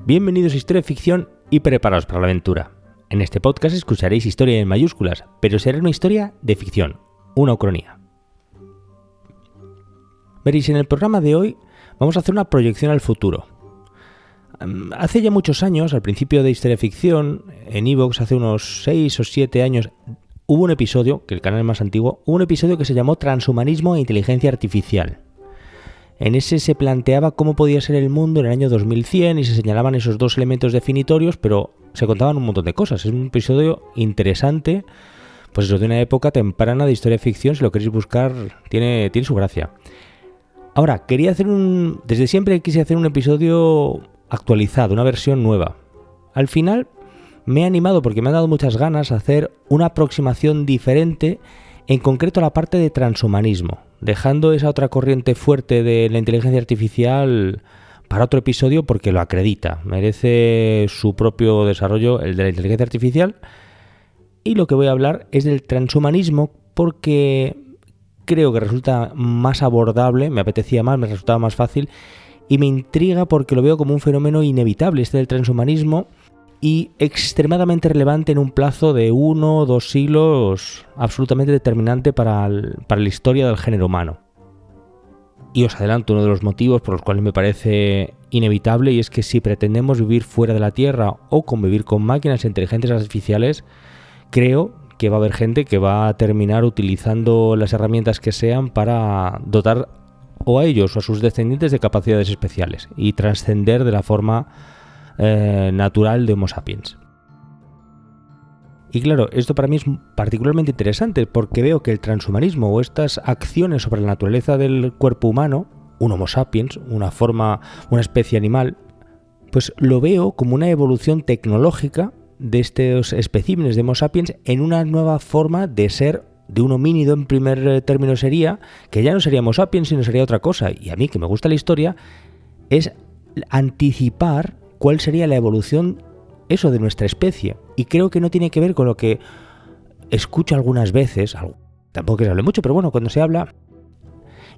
Bienvenidos a Historia de Ficción y preparaos para la aventura. En este podcast escucharéis historia en mayúsculas, pero será una historia de ficción, una ucronía. Veréis, en el programa de hoy vamos a hacer una proyección al futuro. Hace ya muchos años, al principio de Historia de Ficción, en iVoox, hace unos 6 o 7 años, hubo un episodio, que el canal es más antiguo, hubo un episodio que se llamó Transhumanismo e Inteligencia Artificial. En ese se planteaba cómo podía ser el mundo en el año 2100 y se señalaban esos dos elementos definitorios, pero se contaban un montón de cosas. Es un episodio interesante, pues eso, de una época temprana de historia de ficción. Si lo queréis buscar, tiene su gracia. Ahora, desde siempre quise hacer un episodio actualizado, una versión nueva. Al final me he animado porque me han dado muchas ganas a hacer una aproximación diferente, en concreto a la parte de transhumanismo, dejando esa otra corriente fuerte de la inteligencia artificial para otro episodio porque lo acredita, merece su propio desarrollo, el de la inteligencia artificial. Y lo que voy a hablar es del transhumanismo porque creo que resulta más abordable, me apetecía más, me resultaba más fácil y me intriga porque lo veo como un fenómeno inevitable, este del transhumanismo, y extremadamente relevante en un plazo de 1 o 2 siglos, absolutamente determinante para la historia del género humano. Y os adelanto uno de los motivos por los cuales me parece inevitable, y es que si pretendemos vivir fuera de la Tierra o convivir con máquinas e inteligencias artificiales, creo que va a haber gente que va a terminar utilizando las herramientas que sean para dotar o a ellos o a sus descendientes de capacidades especiales y trascender de la forma natural de Homo sapiens. Y claro, esto para mí es particularmente interesante porque veo que el transhumanismo o estas acciones sobre la naturaleza del cuerpo humano, un Homo sapiens, una especie animal, pues lo veo como una evolución tecnológica de estos especímenes de Homo sapiens en una nueva forma de ser de un homínido. En primer término sería que ya no sería Homo sapiens sino sería otra cosa, y a mí que me gusta la historia es anticipar cuál sería la evolución de nuestra especie. Y creo que no tiene que ver con lo que escucho algunas veces, tampoco que se hable mucho, pero bueno, cuando se habla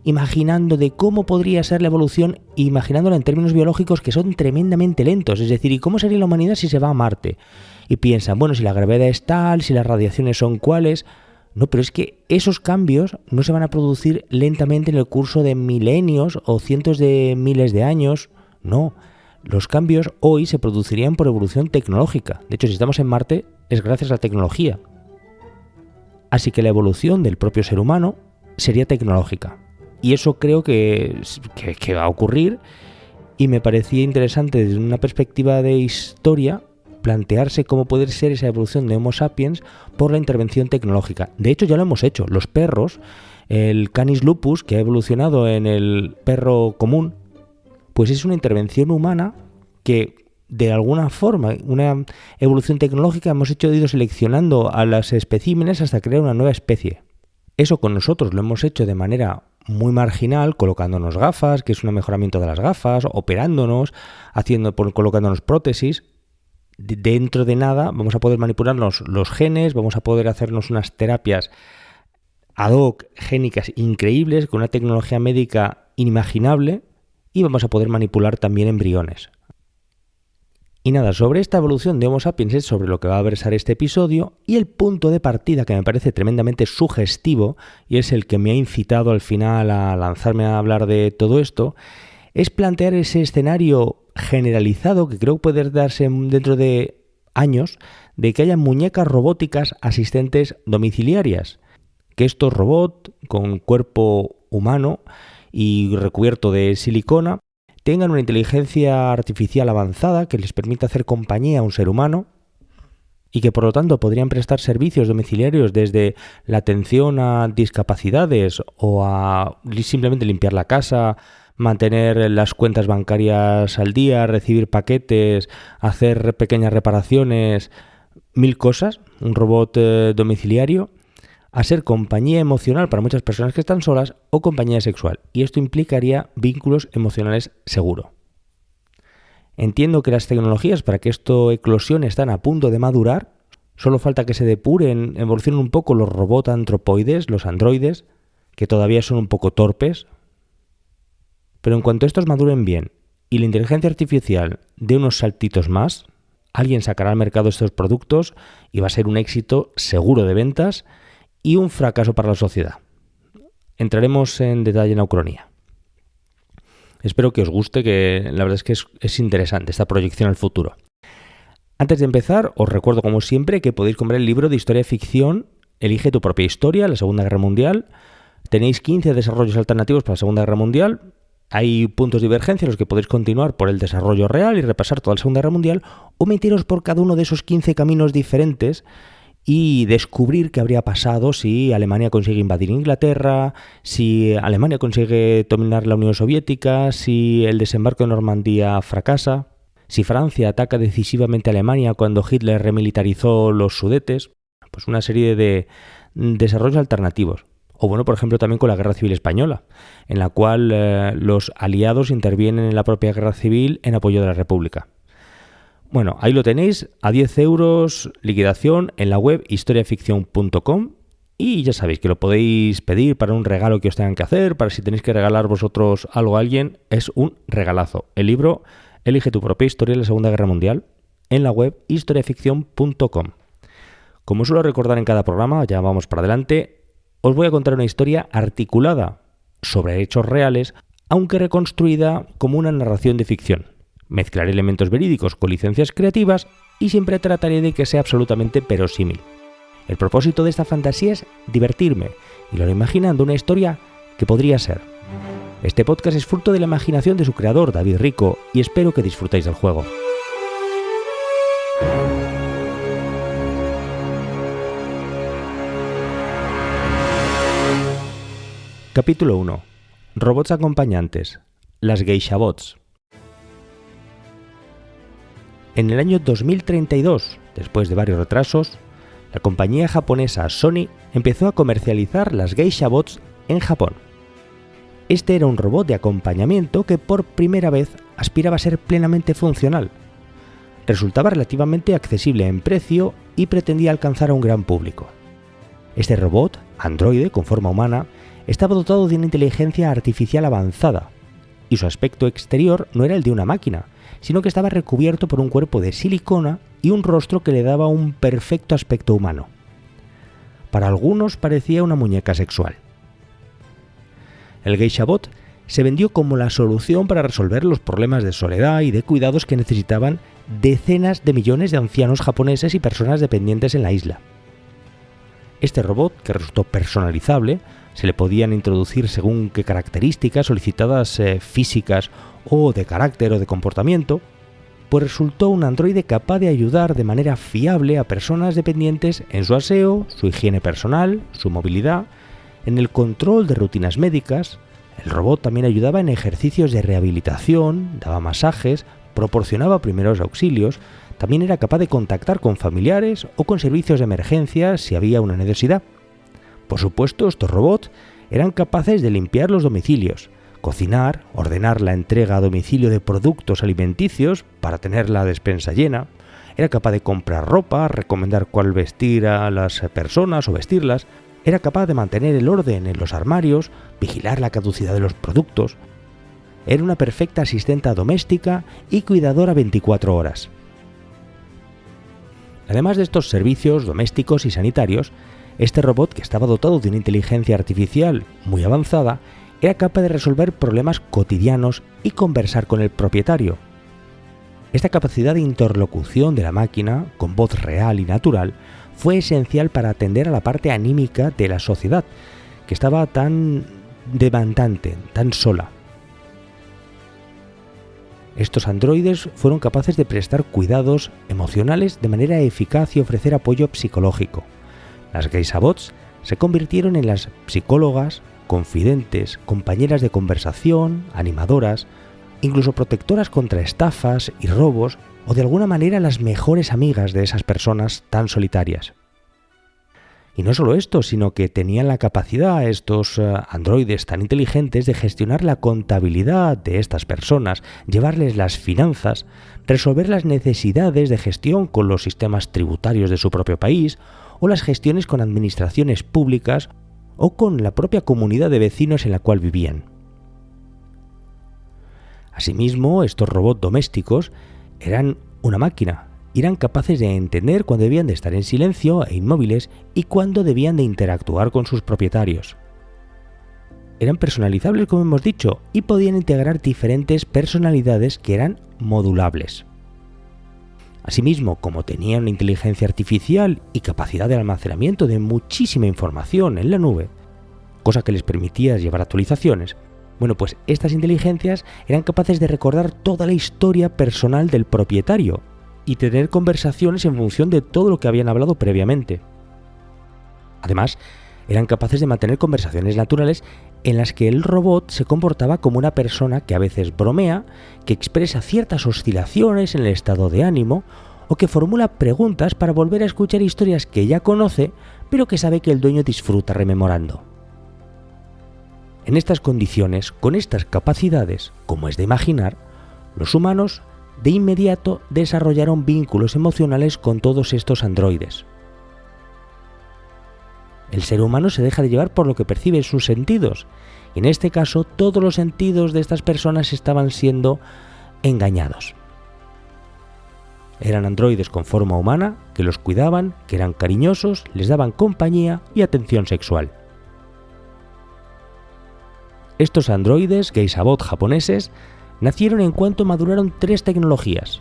imaginando de cómo podría ser la evolución, imaginándola en términos biológicos que son tremendamente lentos, es decir, ¿y cómo sería la humanidad si se va a Marte? Y piensan, bueno, si la gravedad es tal, si las radiaciones son cuáles. No, pero es que esos cambios no se van a producir lentamente en el curso de milenios o cientos de miles de años, no. Los cambios hoy se producirían por evolución tecnológica. De hecho, si estamos en Marte, es gracias a la tecnología. Así que la evolución del propio ser humano sería tecnológica. Y eso creo que va a ocurrir, y me parecía interesante desde una perspectiva de historia plantearse cómo puede ser esa evolución de Homo sapiens por la intervención tecnológica. De hecho, ya lo hemos hecho. Los perros, el Canis lupus, que ha evolucionado en el perro común, pues es una intervención humana que, de alguna forma, una evolución tecnológica, hemos ido seleccionando a los especímenes hasta crear una nueva especie. Eso con nosotros lo hemos hecho de manera muy marginal, colocándonos gafas, que es un mejoramiento de las gafas, operándonos, colocándonos prótesis. Dentro de nada vamos a poder manipularnos los genes, vamos a poder hacernos unas terapias ad hoc génicas increíbles con una tecnología médica inimaginable, y vamos a poder manipular también embriones. Y nada, sobre esta evolución de Homo sapiens es sobre lo que va a versar este episodio, y el punto de partida que me parece tremendamente sugestivo, y es el que me ha incitado al final a lanzarme a hablar de todo esto, es plantear ese escenario generalizado que creo que puede darse dentro de años, de que haya muñecas robóticas asistentes domiciliarias, que estos robots con cuerpo humano y recubierto de silicona tengan una inteligencia artificial avanzada que les permita hacer compañía a un ser humano, y que por lo tanto podrían prestar servicios domiciliarios desde la atención a discapacidades o a simplemente limpiar la casa, mantener las cuentas bancarias al día, recibir paquetes, hacer pequeñas reparaciones, 1000 cosas, un robot domiciliario, a ser compañía emocional para muchas personas que están solas o compañía sexual, y esto implicaría vínculos emocionales seguro. Entiendo que las tecnologías para que esto eclosione están a punto de madurar, solo falta que se depuren, evolucionen un poco los robots antropoides, los androides, que todavía son un poco torpes, pero en cuanto estos maduren bien y la inteligencia artificial dé unos saltitos más, alguien sacará al mercado estos productos y va a ser un éxito seguro de ventas y un fracaso para la sociedad. Entraremos en detalle en la ucronía. Espero que os guste, que la verdad es que es interesante esta proyección al futuro. Antes de empezar, os recuerdo como siempre que podéis comprar el libro de historia y ficción Elige tu propia historia, la Segunda Guerra Mundial. Tenéis 15 desarrollos alternativos para la Segunda Guerra Mundial. Hay puntos de divergencia en los que podéis continuar por el desarrollo real y repasar toda la Segunda Guerra Mundial, o meteros por cada uno de esos 15 caminos diferentes y descubrir qué habría pasado si Alemania consigue invadir Inglaterra, si Alemania consigue dominar la Unión Soviética, si el desembarco de Normandía fracasa, si Francia ataca decisivamente a Alemania cuando Hitler remilitarizó los Sudetes. Pues una serie de desarrollos alternativos. O bueno, por ejemplo, también con la Guerra Civil Española, en la cual los aliados intervienen en la propia Guerra Civil en apoyo de la República. Bueno, ahí lo tenéis, a 10 euros, liquidación en la web historiaficción.com, y ya sabéis que lo podéis pedir para un regalo que os tengan que hacer, para si tenéis que regalar vosotros algo a alguien, es un regalazo. El libro Elige tu propia historia de la Segunda Guerra Mundial en la web historiaficción.com. Como suelo recordar en cada programa, ya vamos para adelante, os voy a contar una historia articulada sobre hechos reales, aunque reconstruida como una narración de ficción. Mezclaré elementos verídicos con licencias creativas y siempre trataré de que sea absolutamente verosímil. El propósito de esta fantasía es divertirme y lo haré imaginando una historia que podría ser. Este podcast es fruto de la imaginación de su creador, David Rico, y espero que disfrutéis del juego. Capítulo 1. Robots acompañantes. Las Geisha Bots. En el año 2032, después de varios retrasos, la compañía japonesa Sony empezó a comercializar las Geisha Bots en Japón. Este era un robot de acompañamiento que por primera vez aspiraba a ser plenamente funcional. Resultaba relativamente accesible en precio y pretendía alcanzar a un gran público. Este robot, androide con forma humana, estaba dotado de una inteligencia artificial avanzada, y su aspecto exterior no era el de una máquina, sino que estaba recubierto por un cuerpo de silicona y un rostro que le daba un perfecto aspecto humano. Para algunos parecía una muñeca sexual. El Geisha Bot se vendió como la solución para resolver los problemas de soledad y de cuidados que necesitaban decenas de millones de ancianos japoneses y personas dependientes en la isla. Este robot, que resultó personalizable, se le podían introducir según qué características solicitadas físicas o de carácter o de comportamiento, pues resultó un androide capaz de ayudar de manera fiable a personas dependientes en su aseo, su higiene personal, su movilidad, en el control de rutinas médicas. El robot también ayudaba en ejercicios de rehabilitación, daba masajes, proporcionaba primeros auxilios, también era capaz de contactar con familiares o con servicios de emergencia si había una necesidad. Por supuesto, estos robots eran capaces de limpiar los domicilios, cocinar, ordenar la entrega a domicilio de productos alimenticios para tener la despensa llena, era capaz de comprar ropa, recomendar cuál vestir a las personas o vestirlas, era capaz de mantener el orden en los armarios, vigilar la caducidad de los productos. Era una perfecta asistenta doméstica y cuidadora 24 horas. Además de estos servicios domésticos y sanitarios, este robot, que estaba dotado de una inteligencia artificial muy avanzada, era capaz de resolver problemas cotidianos y conversar con el propietario. Esta capacidad de interlocución de la máquina, con voz real y natural, fue esencial para atender a la parte anímica de la sociedad, que estaba tan demandante, tan sola. Estos androides fueron capaces de prestar cuidados emocionales de manera eficaz y ofrecer apoyo psicológico. Las Geisha Bots se convirtieron en las psicólogas, confidentes, compañeras de conversación, animadoras, incluso protectoras contra estafas y robos, o de alguna manera las mejores amigas de esas personas tan solitarias. Y no solo esto, sino que tenían la capacidad, estos androides tan inteligentes, de gestionar la contabilidad de estas personas, llevarles las finanzas, resolver las necesidades de gestión con los sistemas tributarios de su propio país, o las gestiones con administraciones públicas o con la propia comunidad de vecinos en la cual vivían. Asimismo, estos robots domésticos eran una máquina y eran capaces de entender cuándo debían de estar en silencio e inmóviles y cuándo debían de interactuar con sus propietarios. Eran personalizables, como hemos dicho, y podían integrar diferentes personalidades que eran modulables. Asimismo, como tenían una inteligencia artificial y capacidad de almacenamiento de muchísima información en la nube, cosa que les permitía llevar actualizaciones, bueno, pues estas inteligencias eran capaces de recordar toda la historia personal del propietario y tener conversaciones en función de todo lo que habían hablado previamente. Además, eran capaces de mantener conversaciones naturales en las que el robot se comportaba como una persona que a veces bromea, que expresa ciertas oscilaciones en el estado de ánimo o que formula preguntas para volver a escuchar historias que ya conoce, pero que sabe que el dueño disfruta rememorando. En estas condiciones, con estas capacidades, como es de imaginar, los humanos de inmediato desarrollaron vínculos emocionales con todos estos androides. El ser humano se deja de llevar por lo que percibe en sus sentidos, y en este caso todos los sentidos de estas personas estaban siendo engañados. Eran androides con forma humana, que los cuidaban, que eran cariñosos, les daban compañía y atención sexual. Estos androides, Geisha-bot japoneses, nacieron en cuanto maduraron 3 tecnologías.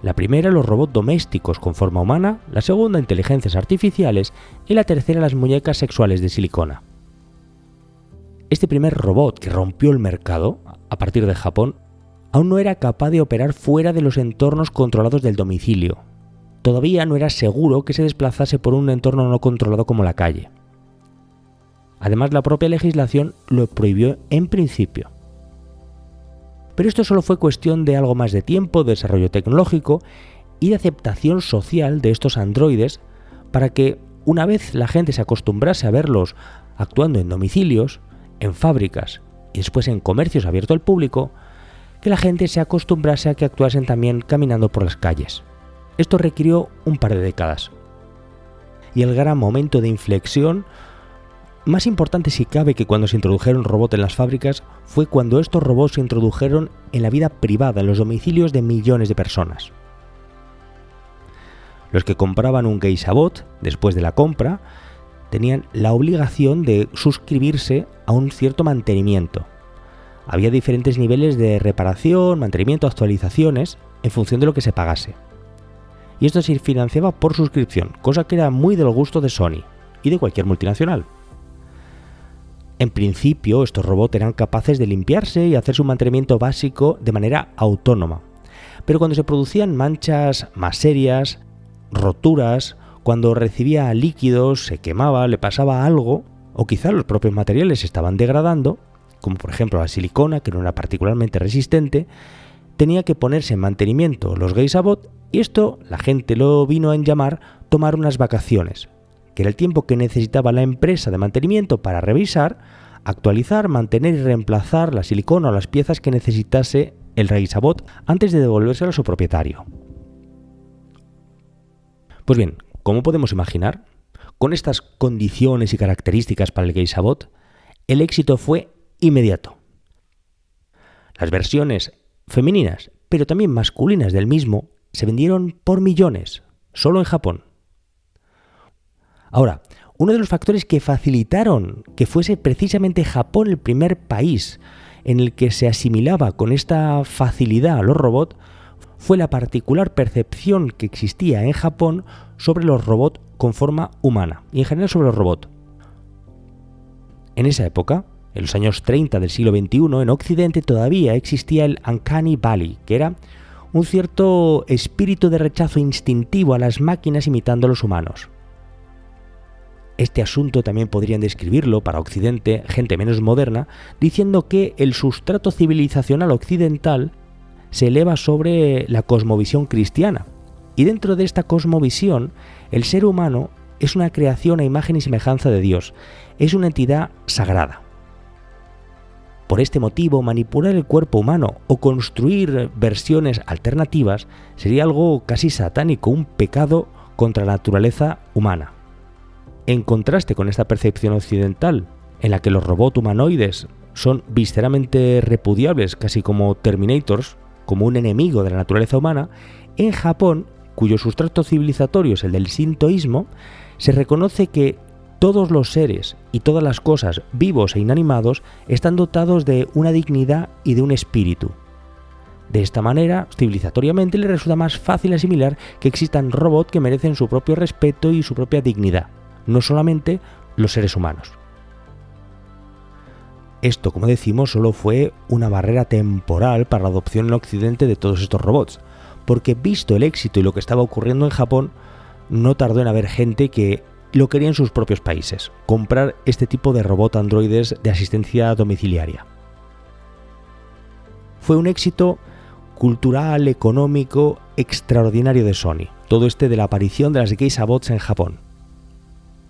La primera, los robots domésticos con forma humana, la segunda, inteligencias artificiales y la tercera, las muñecas sexuales de silicona. Este primer robot que rompió el mercado, a partir de Japón, aún no era capaz de operar fuera de los entornos controlados del domicilio. Todavía no era seguro que se desplazase por un entorno no controlado como la calle. Además, la propia legislación lo prohibió en principio. Pero esto solo fue cuestión de algo más de tiempo, de desarrollo tecnológico y de aceptación social de estos androides para que, una vez la gente se acostumbrase a verlos actuando en domicilios, en fábricas y después en comercios abiertos al público, que la gente se acostumbrase a que actuasen también caminando por las calles. Esto requirió un par de décadas. Y el gran momento de inflexión, más importante si cabe que cuando se introdujeron robots en las fábricas, fue cuando estos robots se introdujeron en la vida privada, en los domicilios de millones de personas. Los que compraban un Geisha-bot, después de la compra, tenían la obligación de suscribirse a un cierto mantenimiento. Había diferentes niveles de reparación, mantenimiento, actualizaciones, en función de lo que se pagase. Y esto se financiaba por suscripción, cosa que era muy del gusto de Sony y de cualquier multinacional. En principio, estos robots eran capaces de limpiarse y hacer su mantenimiento básico de manera autónoma. Pero cuando se producían manchas más serias, roturas, cuando recibía líquidos, se quemaba, le pasaba algo, o quizá los propios materiales se estaban degradando, como por ejemplo la silicona, que no era particularmente resistente, tenía que ponerse en mantenimiento los Geisha-bot, y esto la gente lo vino a llamar tomar unas vacaciones, que era el tiempo que necesitaba la empresa de mantenimiento para revisar, actualizar, mantener y reemplazar la silicona o las piezas que necesitase el Geisha-bot antes de devolvérselo a su propietario. Pues bien, como podemos imaginar, con estas condiciones y características para el Geisha-bot, el éxito fue inmediato. Las versiones femeninas, pero también masculinas del mismo, se vendieron por millones, solo en Japón. Ahora, uno de los factores que facilitaron que fuese precisamente Japón el primer país en el que se asimilaba con esta facilidad a los robots fue la particular percepción que existía en Japón sobre los robots con forma humana y en general sobre los robots. En esa época, en los años 30 del siglo XXI, en Occidente todavía existía el Uncanny Valley, que era un cierto espíritu de rechazo instintivo a las máquinas imitando a los humanos. Este asunto también podrían describirlo para Occidente gente menos moderna, diciendo que el sustrato civilizacional occidental se eleva sobre la cosmovisión cristiana. Y dentro de esta cosmovisión, el ser humano es una creación a imagen y semejanza de Dios, es una entidad sagrada. Por este motivo, manipular el cuerpo humano o construir versiones alternativas sería algo casi satánico, un pecado contra la naturaleza humana. En contraste con esta percepción occidental, en la que los robots humanoides son visceralmente repudiables, casi como Terminators, como un enemigo de la naturaleza humana, en Japón, cuyo sustrato civilizatorio es el del sintoísmo, se reconoce que todos los seres y todas las cosas, vivos e inanimados, están dotados de una dignidad y de un espíritu. De esta manera, civilizatoriamente, le resulta más fácil asimilar que existan robots que merecen su propio respeto y su propia dignidad, no solamente los seres humanos. Esto, como decimos, solo fue una barrera temporal para la adopción en Occidente de todos estos robots, porque visto el éxito y lo que estaba ocurriendo en Japón, no tardó en haber gente que lo quería en sus propios países, comprar este tipo de robot androides de asistencia domiciliaria. Fue un éxito cultural, económico, extraordinario de Sony, todo de la aparición de las Geisha Bots en Japón.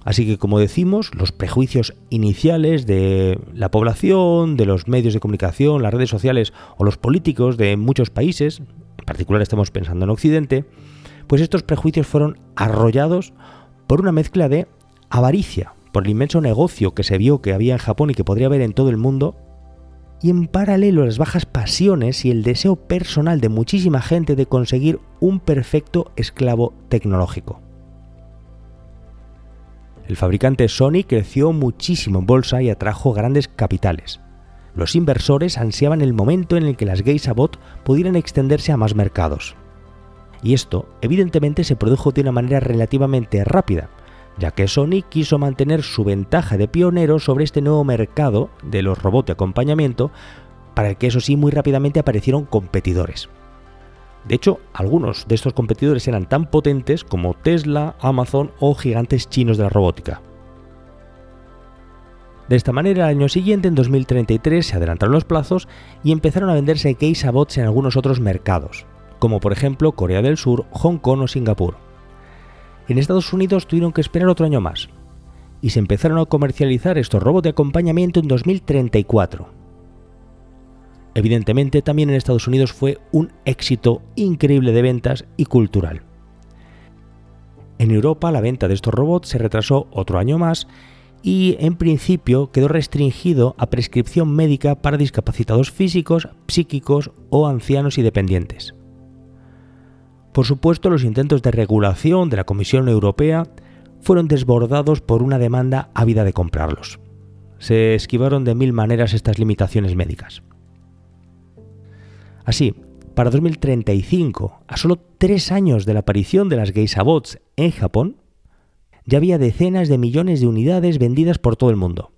Así que, como decimos, los prejuicios iniciales de la población, de los medios de comunicación, las redes sociales o los políticos de muchos países, en particular estamos pensando en Occidente, pues estos prejuicios fueron arrollados por una mezcla de avaricia, por el inmenso negocio que se vio que había en Japón y que podría haber en todo el mundo, y en paralelo las bajas pasiones y el deseo personal de muchísima gente de conseguir un perfecto esclavo tecnológico. El fabricante Sony creció muchísimo en bolsa y atrajo grandes capitales. Los inversores ansiaban el momento en el que las Geisha Bot pudieran extenderse a más mercados. Y esto, evidentemente, se produjo de una manera relativamente rápida, ya que Sony quiso mantener su ventaja de pionero sobre este nuevo mercado de los robots de acompañamiento, para el que eso sí muy rápidamente aparecieron competidores. De hecho, algunos de estos competidores eran tan potentes como Tesla, Amazon o gigantes chinos de la robótica. De esta manera, al año siguiente, en 2033, se adelantaron los plazos y empezaron a venderse Geisha Bots en algunos otros mercados, como por ejemplo Corea del Sur, Hong Kong o Singapur. En Estados Unidos tuvieron que esperar otro año más, y se empezaron a comercializar estos robots de acompañamiento en 2034. Evidentemente, también en Estados Unidos fue un éxito increíble de ventas y cultural. En Europa, la venta de estos robots se retrasó otro año más y, en principio, quedó restringido a prescripción médica para discapacitados físicos, psíquicos o ancianos y dependientes. Por supuesto, los intentos de regulación de la Comisión Europea fueron desbordados por una demanda ávida de comprarlos. Se esquivaron de mil maneras estas limitaciones médicas. Así, para 2035, a solo 3 años de la aparición de las Geisha Bots en Japón, ya había decenas de millones de unidades vendidas por todo el mundo.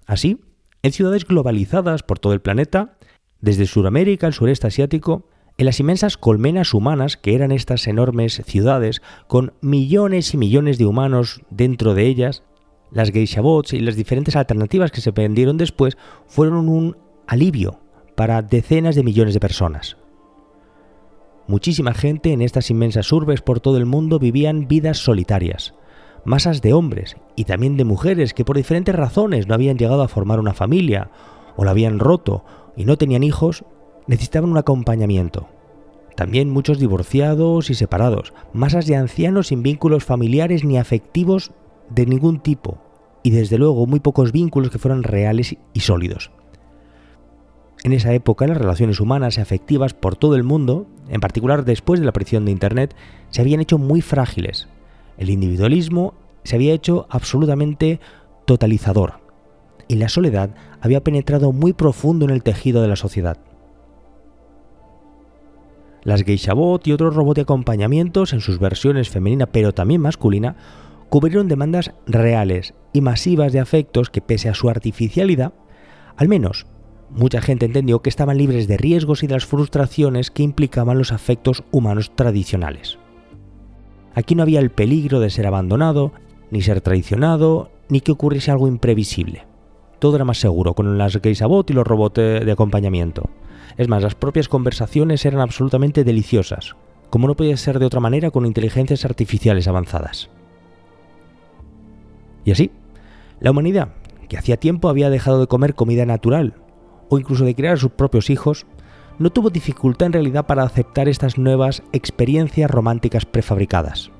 Así, en ciudades globalizadas por todo el planeta, desde Sudamérica al sureste asiático, en las inmensas colmenas humanas que eran estas enormes ciudades, con millones y millones de humanos dentro de ellas, las Geisha Bots y las diferentes alternativas que se vendieron después fueron un alivio para decenas de millones de personas. Muchísima gente en estas inmensas urbes por todo el mundo vivían vidas solitarias, masas de hombres y también de mujeres que por diferentes razones no habían llegado a formar una familia o la habían roto y no tenían hijos, necesitaban un acompañamiento. También muchos divorciados y separados, masas de ancianos sin vínculos familiares ni afectivos de ningún tipo y desde luego muy pocos vínculos que fueran reales y sólidos. En esa época las relaciones humanas y afectivas por todo el mundo, en particular después de la aparición de Internet, se habían hecho muy frágiles. El individualismo se había hecho absolutamente totalizador y la soledad había penetrado muy profundo en el tejido de la sociedad. Las Geisha Bot y otros robots de acompañamientos en sus versiones femenina pero también masculina cubrieron demandas reales y masivas de afectos que, pese a su artificialidad, al menos mucha gente entendió que estaban libres de riesgos y de las frustraciones que implicaban los afectos humanos tradicionales. Aquí no había el peligro de ser abandonado, ni ser traicionado, ni que ocurriese algo imprevisible. Todo era más seguro con las Geisha Bot y los robots de acompañamiento. Es más, las propias conversaciones eran absolutamente deliciosas, como no podía ser de otra manera con inteligencias artificiales avanzadas. Y así, la humanidad, que hacía tiempo había dejado de comer comida natural, o incluso de criar a sus propios hijos, no tuvo dificultad en realidad para aceptar estas nuevas experiencias románticas prefabricadas.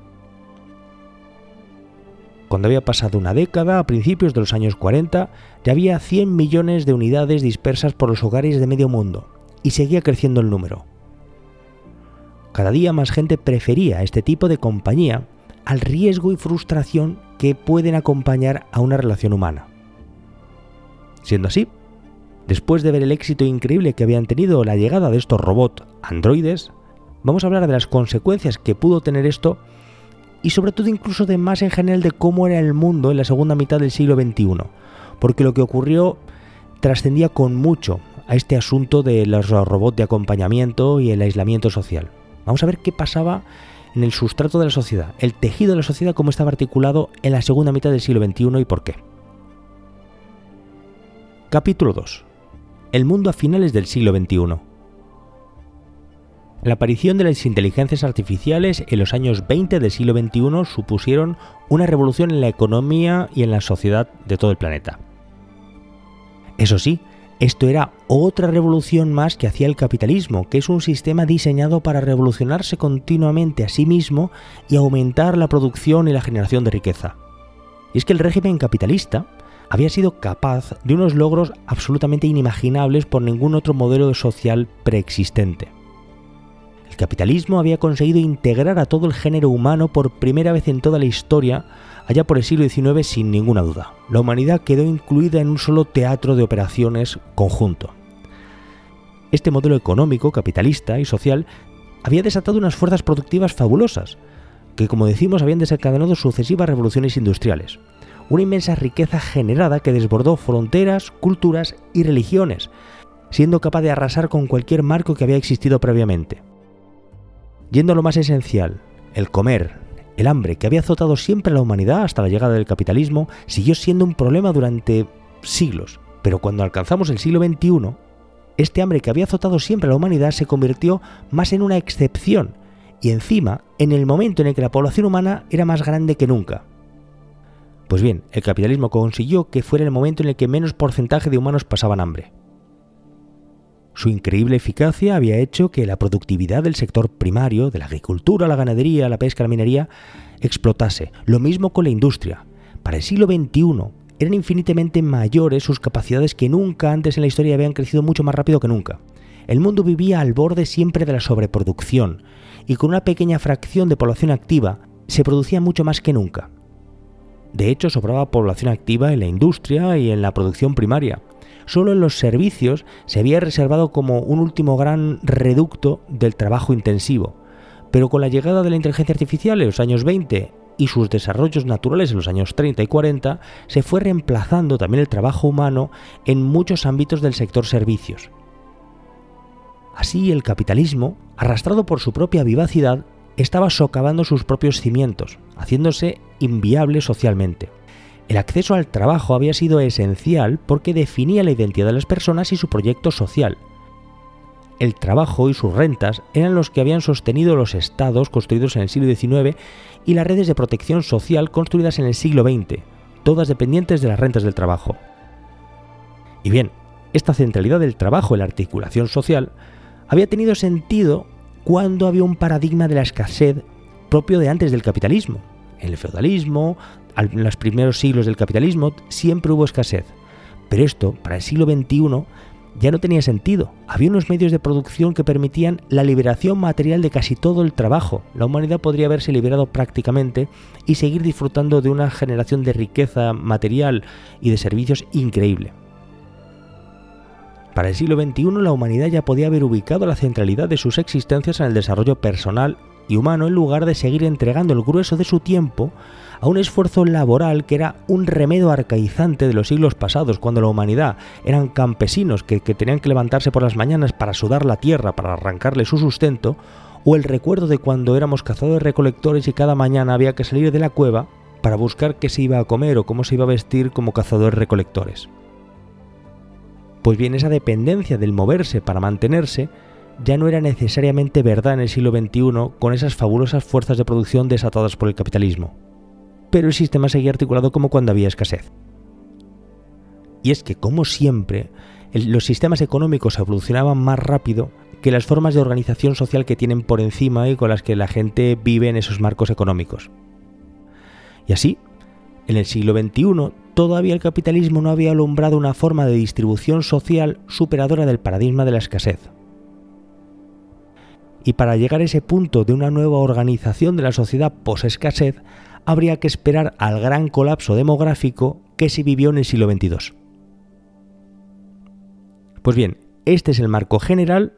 Cuando había pasado una década, a principios de los años 40, ya había 100 millones de unidades dispersas por los hogares de medio mundo, y seguía creciendo el número. Cada día más gente prefería este tipo de compañía al riesgo y frustración que pueden acompañar a una relación humana. Siendo así, después de ver el éxito increíble que habían tenido la llegada de estos robots androides, vamos a hablar de las consecuencias que pudo tener esto y sobre todo incluso de más en general de cómo era el mundo en la segunda mitad del siglo XXI, porque lo que ocurrió trascendía con mucho a este asunto de los robots de acompañamiento y el aislamiento social. Vamos a ver qué pasaba en el sustrato de la sociedad, el tejido de la sociedad, cómo estaba articulado en la segunda mitad del siglo XXI y por qué. Capítulo 2. El mundo a finales del siglo XXI. La aparición de las inteligencias artificiales en los años 20 del siglo XXI supusieron una revolución en la economía y en la sociedad de todo el planeta. Eso sí, esto era otra revolución más que hacía el capitalismo, que es un sistema diseñado para revolucionarse continuamente a sí mismo y aumentar la producción y la generación de riqueza. Y es que el régimen capitalista había sido capaz de unos logros absolutamente inimaginables por ningún otro modelo social preexistente. El capitalismo había conseguido integrar a todo el género humano por primera vez en toda la historia, allá por el siglo XIX sin ninguna duda. La humanidad quedó incluida en un solo teatro de operaciones conjunto. Este modelo económico, capitalista y social había desatado unas fuerzas productivas fabulosas, que como decimos habían desencadenado sucesivas revoluciones industriales. Una inmensa riqueza generada que desbordó fronteras, culturas y religiones, siendo capaz de arrasar con cualquier marco que había existido previamente. Yendo a lo más esencial, el comer, el hambre que había azotado siempre a la humanidad hasta la llegada del capitalismo, siguió siendo un problema durante siglos, pero cuando alcanzamos el siglo XXI, este hambre que había azotado siempre a la humanidad se convirtió más en una excepción, y encima en el momento en el que la población humana era más grande que nunca. Pues bien, el capitalismo consiguió que fuera el momento en el que menos porcentaje de humanos pasaban hambre. Su increíble eficacia había hecho que la productividad del sector primario, de la agricultura, la ganadería, la pesca, la minería, explotase. Lo mismo con la industria. Para el siglo XXI eran infinitamente mayores sus capacidades que nunca antes en la historia habían crecido mucho más rápido que nunca. El mundo vivía al borde siempre de la sobreproducción y con una pequeña fracción de población activa se producía mucho más que nunca. De hecho, sobraba población activa en la industria y en la producción primaria. Solo en los servicios se había reservado como un último gran reducto del trabajo intensivo. Pero con la llegada de la inteligencia artificial en los años 20 y sus desarrollos naturales en los años 30 y 40, se fue reemplazando también el trabajo humano en muchos ámbitos del sector servicios. Así, el capitalismo, arrastrado por su propia vivacidad, estaba socavando sus propios cimientos, haciéndose inviable socialmente. El acceso al trabajo había sido esencial porque definía la identidad de las personas y su proyecto social. El trabajo y sus rentas eran los que habían sostenido los estados construidos en el siglo XIX y las redes de protección social construidas en el siglo XX, todas dependientes de las rentas del trabajo. Y bien, esta centralidad del trabajo en la articulación social había tenido sentido cuando había un paradigma de la escasez propio de antes del capitalismo. En el feudalismo, en los primeros siglos del capitalismo, siempre hubo escasez. Pero esto, para el siglo XXI, ya no tenía sentido. Había unos medios de producción que permitían la liberación material de casi todo el trabajo. La humanidad podría haberse liberado prácticamente y seguir disfrutando de una generación de riqueza material y de servicios increíble. Para el siglo XXI, la humanidad ya podía haber ubicado la centralidad de sus existencias en el desarrollo personal y humano en lugar de seguir entregando el grueso de su tiempo a un esfuerzo laboral que era un remedio arcaizante de los siglos pasados, cuando la humanidad eran campesinos que tenían que levantarse por las mañanas para sudar la tierra, para arrancarle su sustento, o el recuerdo de cuando éramos cazadores-recolectores y cada mañana había que salir de la cueva para buscar qué se iba a comer o cómo se iba a vestir como cazadores-recolectores. Pues bien, esa dependencia del moverse para mantenerse ya no era necesariamente verdad en el siglo XXI con esas fabulosas fuerzas de producción desatadas por el capitalismo. Pero el sistema seguía articulado como cuando había escasez. Y es que, como siempre, los sistemas económicos evolucionaban más rápido que las formas de organización social que tienen por encima y con las que la gente vive en esos marcos económicos. Y así, En el siglo XXI, todavía el capitalismo no había alumbrado una forma de distribución social superadora del paradigma de la escasez. Y para llegar a ese punto de una nueva organización de la sociedad post-escasez, habría que esperar al gran colapso demográfico que se vivió en el siglo XXII. Pues bien, este es el marco general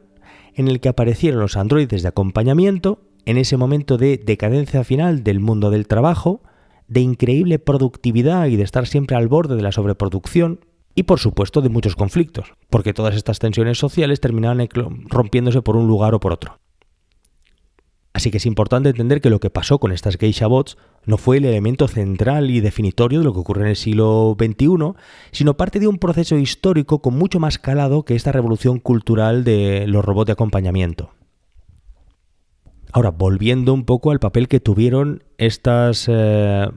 en el que aparecieron los androides de acompañamiento en ese momento de decadencia final del mundo del trabajo, de increíble productividad y de estar siempre al borde de la sobreproducción, y por supuesto de muchos conflictos, porque todas estas tensiones sociales terminaban rompiéndose por un lugar o por otro. Así que es importante entender que lo que pasó con estas geisha bots no fue el elemento central y definitorio de lo que ocurrió en el siglo XXI, sino parte de un proceso histórico con mucho más calado que esta revolución cultural de los robots de acompañamiento. Ahora, volviendo un poco al papel que tuvieron estas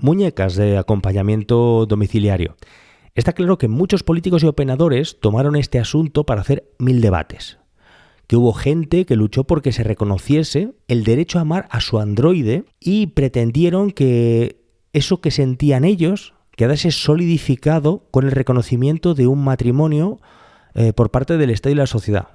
muñecas de acompañamiento domiciliario. Está claro que muchos políticos y opinadores tomaron este asunto para hacer 1000 debates. Que hubo gente que luchó porque se reconociese el derecho a amar a su androide y pretendieron que eso que sentían ellos quedase solidificado con el reconocimiento de un matrimonio por parte del Estado y la sociedad.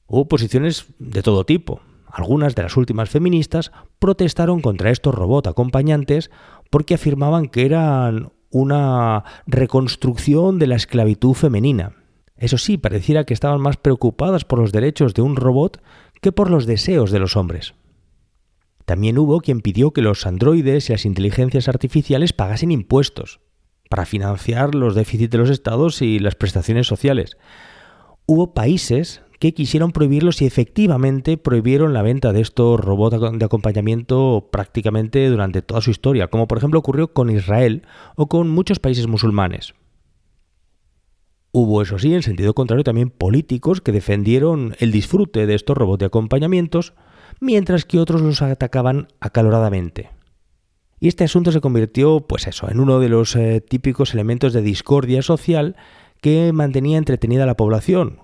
Hubo posiciones de todo tipo. Algunas de las últimas feministas protestaron contra estos robots acompañantes porque afirmaban que eran una reconstrucción de la esclavitud femenina. Eso sí, pareciera que estaban más preocupadas por los derechos de un robot que por los deseos de los hombres. También hubo quien pidió que los androides y las inteligencias artificiales pagasen impuestos para financiar los déficits de los estados y las prestaciones sociales. Hubo países que quisieron prohibirlos y efectivamente prohibieron la venta de estos robots de acompañamiento prácticamente durante toda su historia, como por ejemplo ocurrió con Israel o con muchos países musulmanes. Hubo, eso sí, en sentido contrario, también políticos que defendieron el disfrute de estos robots de acompañamientos, mientras que otros los atacaban acaloradamente. Y este asunto se convirtió, en uno de los típicos elementos de discordia social que mantenía entretenida a la población,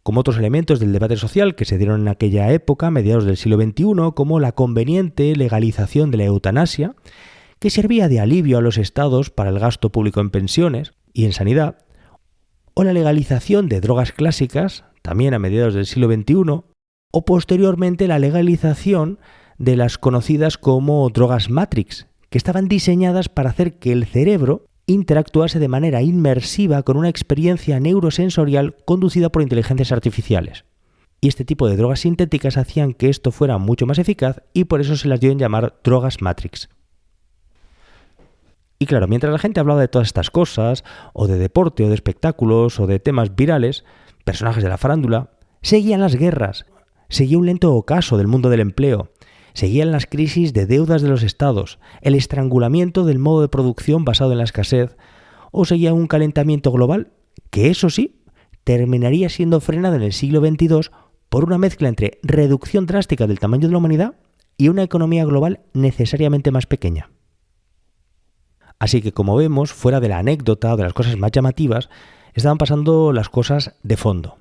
como otros elementos del debate social que se dieron en aquella época, a mediados del siglo XXI, como la conveniente legalización de la eutanasia, que servía de alivio a los estados para el gasto público en pensiones y en sanidad, o la legalización de drogas clásicas, también a mediados del siglo XXI, o posteriormente la legalización de las conocidas como drogas Matrix, que estaban diseñadas para hacer que el cerebro interactuase de manera inmersiva con una experiencia neurosensorial conducida por inteligencias artificiales. Y este tipo de drogas sintéticas hacían que esto fuera mucho más eficaz y por eso se las dio en llamar drogas Matrix. Y claro, mientras la gente hablaba de todas estas cosas, o de deporte, o de espectáculos, o de temas virales, personajes de la farándula, seguían las guerras, seguía un lento ocaso del mundo del empleo, seguían las crisis de deudas de los estados, el estrangulamiento del modo de producción basado en la escasez, o seguía un calentamiento global que, eso sí, terminaría siendo frenado en el siglo XXII por una mezcla entre reducción drástica del tamaño de la humanidad y una economía global necesariamente más pequeña. Así que, como vemos, fuera de la anécdota o de las cosas más llamativas, estaban pasando las cosas de fondo.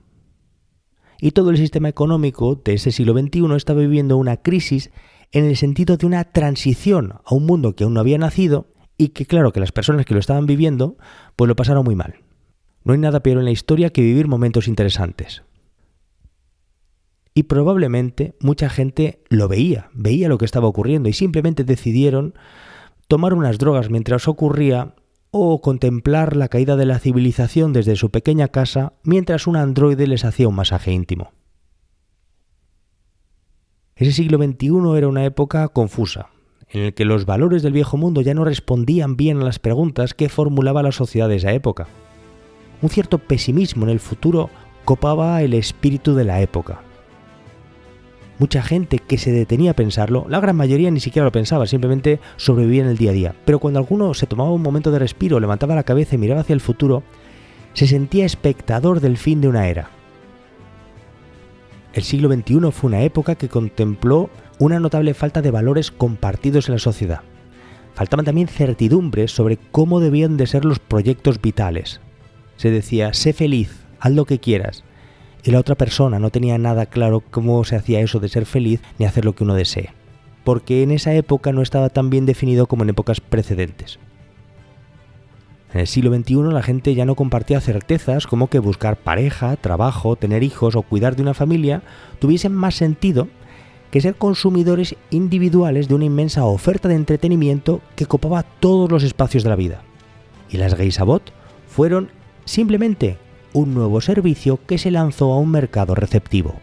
Y todo el sistema económico de ese siglo XXI estaba viviendo una crisis en el sentido de una transición a un mundo que aún no había nacido y que, claro, que las personas que lo estaban viviendo, pues lo pasaron muy mal. No hay nada peor en la historia que vivir momentos interesantes. Y probablemente mucha gente lo veía lo que estaba ocurriendo y simplemente decidieron tomar unas drogas mientras ocurría o contemplar la caída de la civilización desde su pequeña casa mientras un androide les hacía un masaje íntimo. Ese siglo XXI era una época confusa, en el que los valores del viejo mundo ya no respondían bien a las preguntas que formulaba la sociedad de esa época. Un cierto pesimismo en el futuro copaba el espíritu de la época. Mucha gente que se detenía a pensarlo, la gran mayoría ni siquiera lo pensaba, simplemente sobrevivía en el día a día. Pero cuando alguno se tomaba un momento de respiro, levantaba la cabeza y miraba hacia el futuro, se sentía espectador del fin de una era. El siglo XXI fue una época que contempló una notable falta de valores compartidos en la sociedad. Faltaban también certidumbres sobre cómo debían de ser los proyectos vitales. Se decía, sé feliz, haz lo que quieras. Y la otra persona no tenía nada claro cómo se hacía eso de ser feliz ni hacer lo que uno desee. porque en esa época no estaba tan bien definido como en épocas precedentes. En el siglo XXI la gente ya no compartía certezas como que buscar pareja, trabajo, tener hijos o cuidar de una familia tuviesen más sentido que ser consumidores individuales de una inmensa oferta de entretenimiento que copaba todos los espacios de la vida. Y las Geisha-Bot fueron simplemente un nuevo servicio que se lanzó a un mercado receptivo.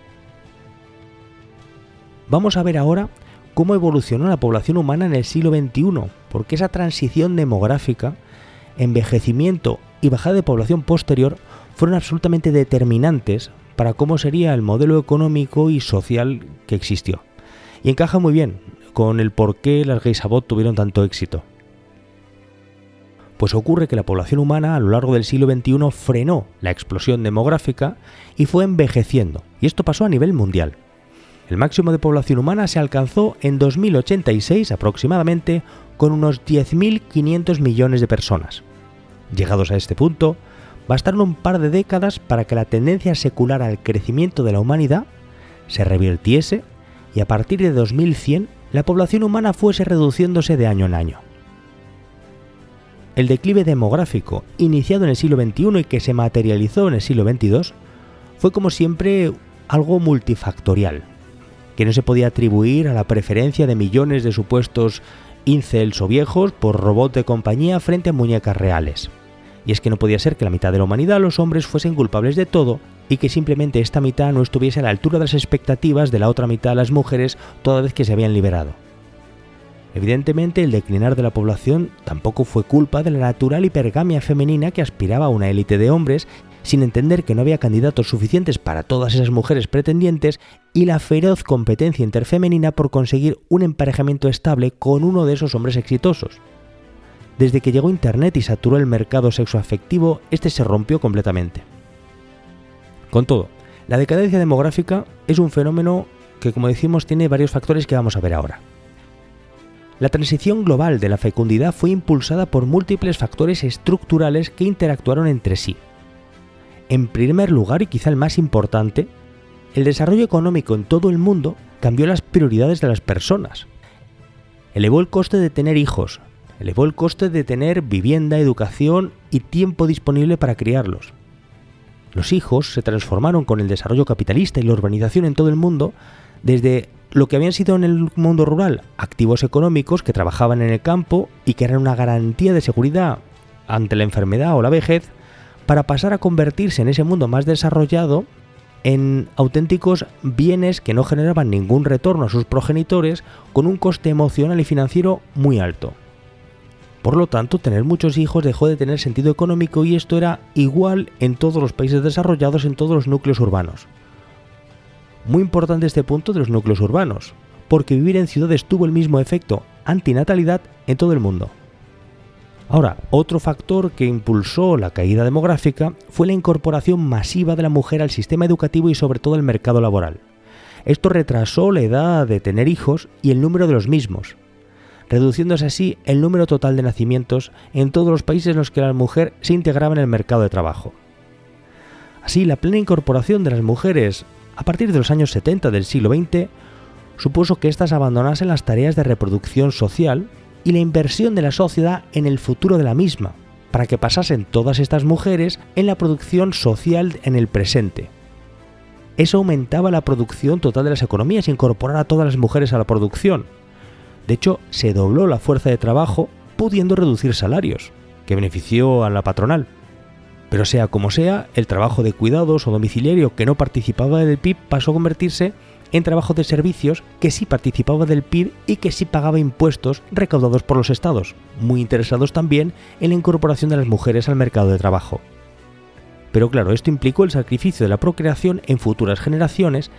Vamos a ver ahora cómo evolucionó la población humana en el siglo XXI, porque esa transición demográfica, envejecimiento y bajada de población posterior fueron absolutamente determinantes para cómo sería el modelo económico y social que existió. Y encaja muy bien con el por qué las Geisha-Bot tuvieron tanto éxito. Pues ocurre que la población humana a lo largo del siglo XXI frenó la explosión demográfica y fue envejeciendo, y esto pasó a nivel mundial. El máximo de población humana se alcanzó en 2086 aproximadamente con unos 10.500 millones de personas. Llegados a este punto, bastaron un par de décadas para que la tendencia secular al crecimiento de la humanidad se revirtiese y a partir de 2100 la población humana fuese reduciéndose de año en año. El declive demográfico iniciado en el siglo XXI y que se materializó en el siglo XXII fue como siempre algo multifactorial, que no se podía atribuir a la preferencia de millones de supuestos incels o viejos por robots de compañía frente a muñecas reales. Y es que no podía ser que la mitad de la humanidad, los hombres, fuesen culpables de todo y que simplemente esta mitad no estuviese a la altura de las expectativas de la otra mitad, las mujeres, toda vez que se habían liberado. Evidentemente, el declinar de la población tampoco fue culpa de la natural hipergamia femenina que aspiraba a una élite de hombres, sin entender que no había candidatos suficientes para todas esas mujeres pretendientes y la feroz competencia interfemenina por conseguir un emparejamiento estable con uno de esos hombres exitosos. Desde que llegó Internet y saturó el mercado sexoafectivo, este se rompió completamente. Con todo, la decadencia demográfica es un fenómeno que, como decimos, tiene varios factores que vamos a ver ahora. La transición global de la fecundidad fue impulsada por múltiples factores estructurales que interactuaron entre sí. En primer lugar, y quizá el más importante, el desarrollo económico en todo el mundo cambió las prioridades de las personas. Elevó el coste de tener hijos, elevó el coste de tener vivienda, educación y tiempo disponible para criarlos. Los hijos se transformaron con el desarrollo capitalista y la urbanización en todo el mundo desde lo que habían sido en el mundo rural activos económicos que trabajaban en el campo y que eran una garantía de seguridad ante la enfermedad o la vejez, para pasar a convertirse en ese mundo más desarrollado en auténticos bienes que no generaban ningún retorno a sus progenitores con un coste emocional y financiero muy alto. Por lo tanto, tener muchos hijos dejó de tener sentido económico y esto era igual en todos los países desarrollados, en todos los núcleos urbanos. Muy importante este punto de los núcleos urbanos, porque vivir en ciudades tuvo el mismo efecto antinatalidad en todo el mundo. Ahora, otro factor que impulsó la caída demográfica fue la incorporación masiva de la mujer al sistema educativo y sobre todo al mercado laboral. Esto retrasó la edad de tener hijos y el número de los mismos, reduciéndose así el número total de nacimientos en todos los países en los que la mujer se integraba en el mercado de trabajo. Así, la plena incorporación de las mujeres a partir de los años 70 del siglo XX supuso que éstas abandonasen las tareas de reproducción social y la inversión de la sociedad en el futuro de la misma, para que pasasen todas estas mujeres en la producción social en el presente. Eso aumentaba la producción total de las economías, incorporar a todas las mujeres a la producción. De hecho, se dobló la fuerza de trabajo, pudiendo reducir salarios, que benefició a la patronal. Pero sea como sea, el trabajo de cuidados o domiciliario que no participaba del PIB pasó a convertirse en trabajo de servicios que sí participaba del PIB y que sí pagaba impuestos recaudados por los estados, muy interesados también en la incorporación de las mujeres al mercado de trabajo. Pero claro, esto implicó el sacrificio de la procreación en futuras generaciones,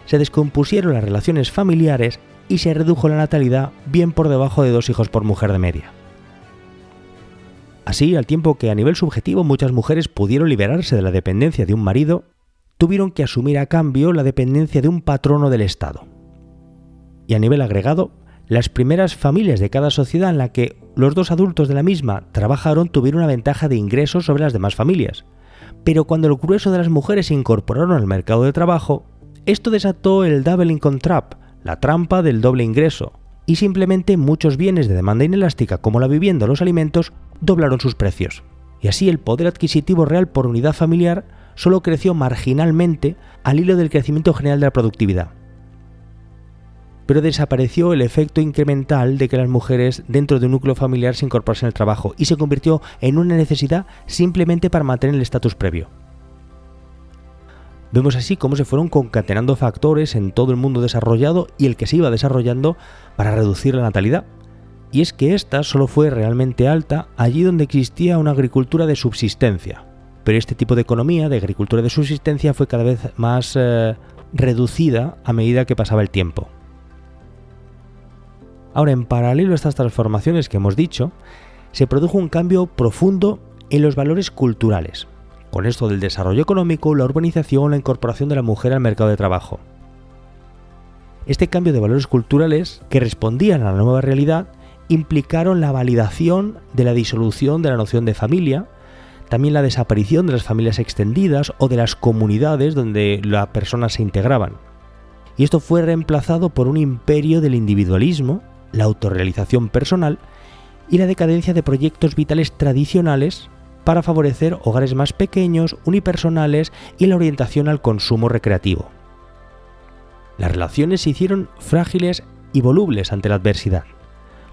se descompusieron las relaciones familiares y se redujo la natalidad bien por debajo de 2 hijos por mujer de media. Así, al tiempo que a nivel subjetivo muchas mujeres pudieron liberarse de la dependencia de un marido, tuvieron que asumir a cambio la dependencia de un patrono del Estado. Y a nivel agregado, las primeras familias de cada sociedad en la que los 2 adultos de la misma trabajaron tuvieron una ventaja de ingresos sobre las demás familias. Pero cuando el grueso de las mujeres se incorporaron al mercado de trabajo, esto desató el Double Income Trap, la trampa del doble ingreso, y simplemente muchos bienes de demanda inelástica como la vivienda o los alimentos doblaron sus precios. Y así el poder adquisitivo real por unidad familiar solo creció marginalmente al hilo del crecimiento general de la productividad. Pero desapareció el efecto incremental de que las mujeres dentro de un núcleo familiar se incorporasen al trabajo y se convirtió en una necesidad simplemente para mantener el estatus previo. Vemos así cómo se fueron concatenando factores en todo el mundo desarrollado y el que se iba desarrollando para reducir la natalidad. Y es que esta solo fue realmente alta allí donde existía una agricultura de subsistencia. Pero este tipo de economía, de agricultura de subsistencia, fue cada vez más reducida a medida que pasaba el tiempo. Ahora, en paralelo a estas transformaciones que hemos dicho, se produjo un cambio profundo en los valores culturales, con esto del desarrollo económico, la urbanización, la incorporación de la mujer al mercado de trabajo. Este cambio de valores culturales, que respondían a la nueva realidad, implicaron la validación de la disolución de la noción de familia, también la desaparición de las familias extendidas o de las comunidades donde las personas se integraban. Y esto fue reemplazado por un imperio del individualismo, la autorrealización personal y la decadencia de proyectos vitales tradicionales para favorecer hogares más pequeños, unipersonales y la orientación al consumo recreativo. Las relaciones se hicieron frágiles y volubles ante la adversidad.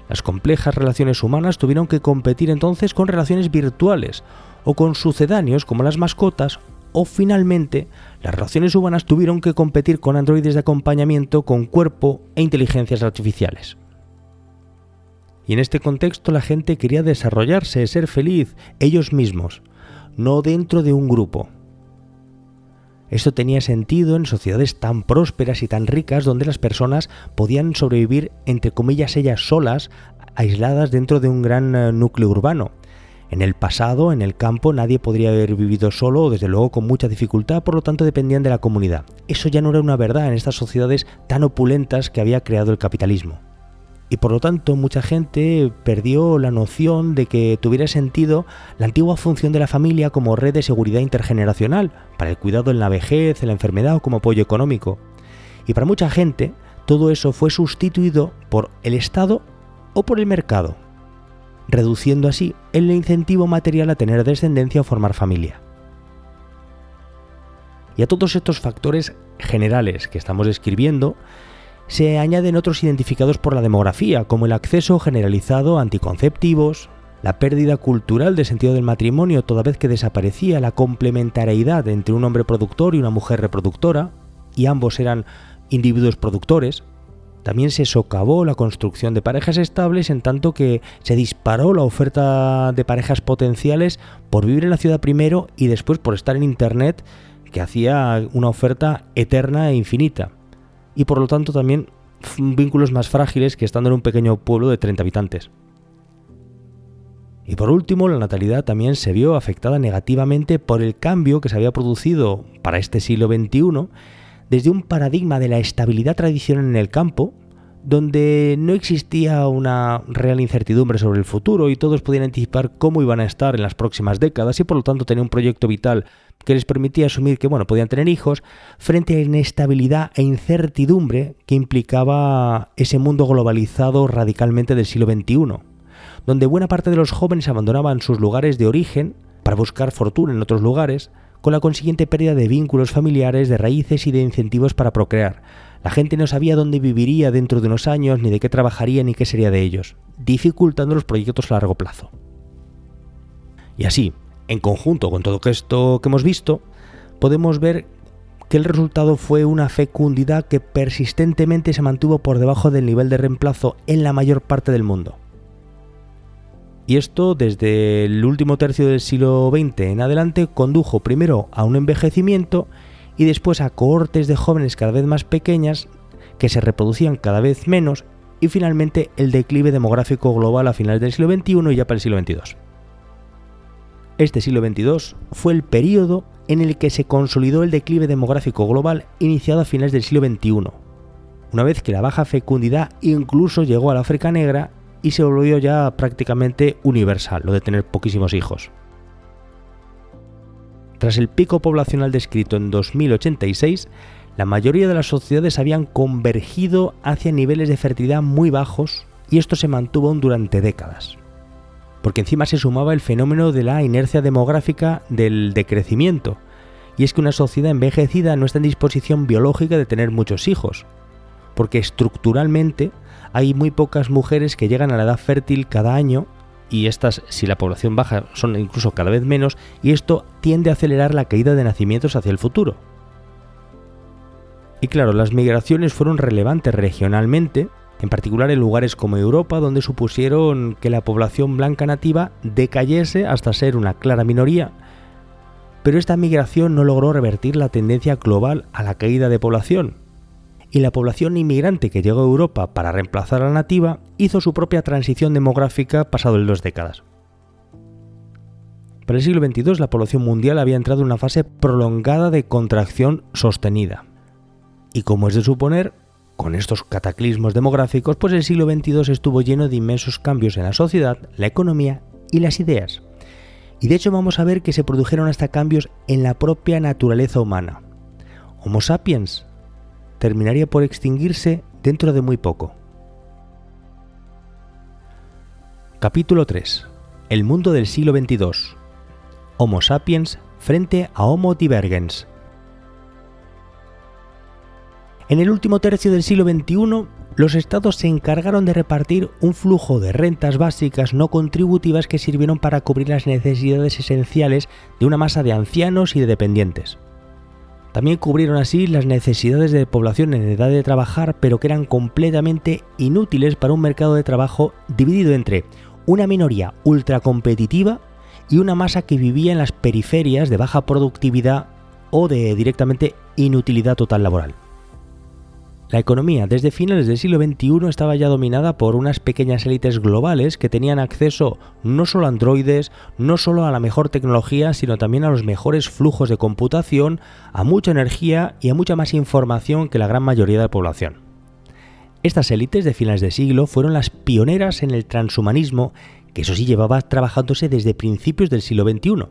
Las complejas relaciones humanas tuvieron que competir entonces con relaciones virtuales o con sucedáneos como las mascotas, o finalmente las relaciones humanas tuvieron que competir con androides de acompañamiento con cuerpo e inteligencias artificiales. Y en este contexto la gente quería desarrollarse, ser feliz, ellos mismos, no dentro de un grupo. Esto tenía sentido en sociedades tan prósperas y tan ricas donde las personas podían sobrevivir, entre comillas, ellas solas, aisladas dentro de un gran núcleo urbano. En el pasado, en el campo, nadie podría haber vivido solo o desde luego con mucha dificultad, por lo tanto dependían de la comunidad. Eso ya no era una verdad en estas sociedades tan opulentas que había creado el capitalismo. Y por lo tanto mucha gente perdió la noción de que tuviera sentido la antigua función de la familia como red de seguridad intergeneracional, para el cuidado en la vejez, en la enfermedad o como apoyo económico. Y para mucha gente todo eso fue sustituido por el Estado o por el mercado, reduciendo así el incentivo material a tener descendencia o formar familia. Y a todos estos factores generales que estamos describiendo, se añaden otros identificados por la demografía, como el acceso generalizado a anticonceptivos, la pérdida cultural de sentido del matrimonio toda vez que desaparecía la complementariedad entre un hombre productor y una mujer reproductora, y ambos eran individuos productores. También se socavó la construcción de parejas estables en tanto que se disparó la oferta de parejas potenciales por vivir en la ciudad primero y después por estar en Internet, que hacía una oferta eterna e infinita. Y por lo tanto también vínculos más frágiles que estando en un pequeño pueblo de 30 habitantes. Y por último, la natalidad también se vio afectada negativamente por el cambio que se había producido para este siglo XXI desde un paradigma de la estabilidad tradicional en el campo, donde no existía una real incertidumbre sobre el futuro y todos podían anticipar cómo iban a estar en las próximas décadas y por lo tanto tenían un proyecto vital que les permitía asumir que podían tener hijos, frente a la inestabilidad e incertidumbre que implicaba ese mundo globalizado radicalmente del siglo XXI, donde buena parte de los jóvenes abandonaban sus lugares de origen para buscar fortuna en otros lugares, con la consiguiente pérdida de vínculos familiares, de raíces y de incentivos para procrear. La gente no sabía dónde viviría dentro de unos años, ni de qué trabajaría, ni qué sería de ellos, dificultando los proyectos a largo plazo. Y así, en conjunto con todo esto que hemos visto, podemos ver que el resultado fue una fecundidad que persistentemente se mantuvo por debajo del nivel de reemplazo en la mayor parte del mundo. Y esto, desde el último tercio del siglo XX en adelante, condujo primero a un envejecimiento y después a cohortes de jóvenes cada vez más pequeñas que se reproducían cada vez menos y finalmente el declive demográfico global a finales del siglo XXI y ya para el siglo XXII. Este siglo XXII fue el período en el que se consolidó el declive demográfico global iniciado a finales del siglo XXI, una vez que la baja fecundidad incluso llegó al África negra y se volvió ya prácticamente universal, lo de tener poquísimos hijos. Tras el pico poblacional descrito en 2086, la mayoría de las sociedades habían convergido hacia niveles de fertilidad muy bajos y esto se mantuvo aún durante décadas. Porque encima se sumaba el fenómeno de la inercia demográfica del decrecimiento, y es que una sociedad envejecida no está en disposición biológica de tener muchos hijos, porque estructuralmente hay muy pocas mujeres que llegan a la edad fértil cada año, y estas, si la población baja, son incluso cada vez menos, y esto tiende a acelerar la caída de nacimientos hacia el futuro. Y claro, las migraciones fueron relevantes regionalmente, en particular en lugares como Europa, donde supusieron que la población blanca nativa decayese hasta ser una clara minoría, pero esta migración no logró revertir la tendencia global a la caída de población, y la población inmigrante que llegó a Europa para reemplazar a la nativa hizo su propia transición demográfica pasado las 2 décadas. Para el siglo XXII la población mundial había entrado en una fase prolongada de contracción sostenida, y como es de suponer, con estos cataclismos demográficos, pues el siglo XXII estuvo lleno de inmensos cambios en la sociedad, la economía y las ideas. Y de hecho vamos a ver que se produjeron hasta cambios en la propia naturaleza humana. Homo sapiens terminaría por extinguirse dentro de muy poco. Capítulo 3. El mundo del siglo XXII. Homo sapiens frente a Homo divergens. En el último tercio del siglo XXI, los estados se encargaron de repartir un flujo de rentas básicas no contributivas que sirvieron para cubrir las necesidades esenciales de una masa de ancianos y de dependientes. También cubrieron así las necesidades de población en edad de trabajar, pero que eran completamente inútiles para un mercado de trabajo dividido entre una minoría ultracompetitiva y una masa que vivía en las periferias de baja productividad o de directamente inutilidad total laboral. La economía desde finales del siglo XXI estaba ya dominada por unas pequeñas élites globales que tenían acceso no solo a androides, no solo a la mejor tecnología, sino también a los mejores flujos de computación, a mucha energía y a mucha más información que la gran mayoría de la población. Estas élites de finales de siglo fueron las pioneras en el transhumanismo, que eso sí llevaba trabajándose desde principios del siglo XXI.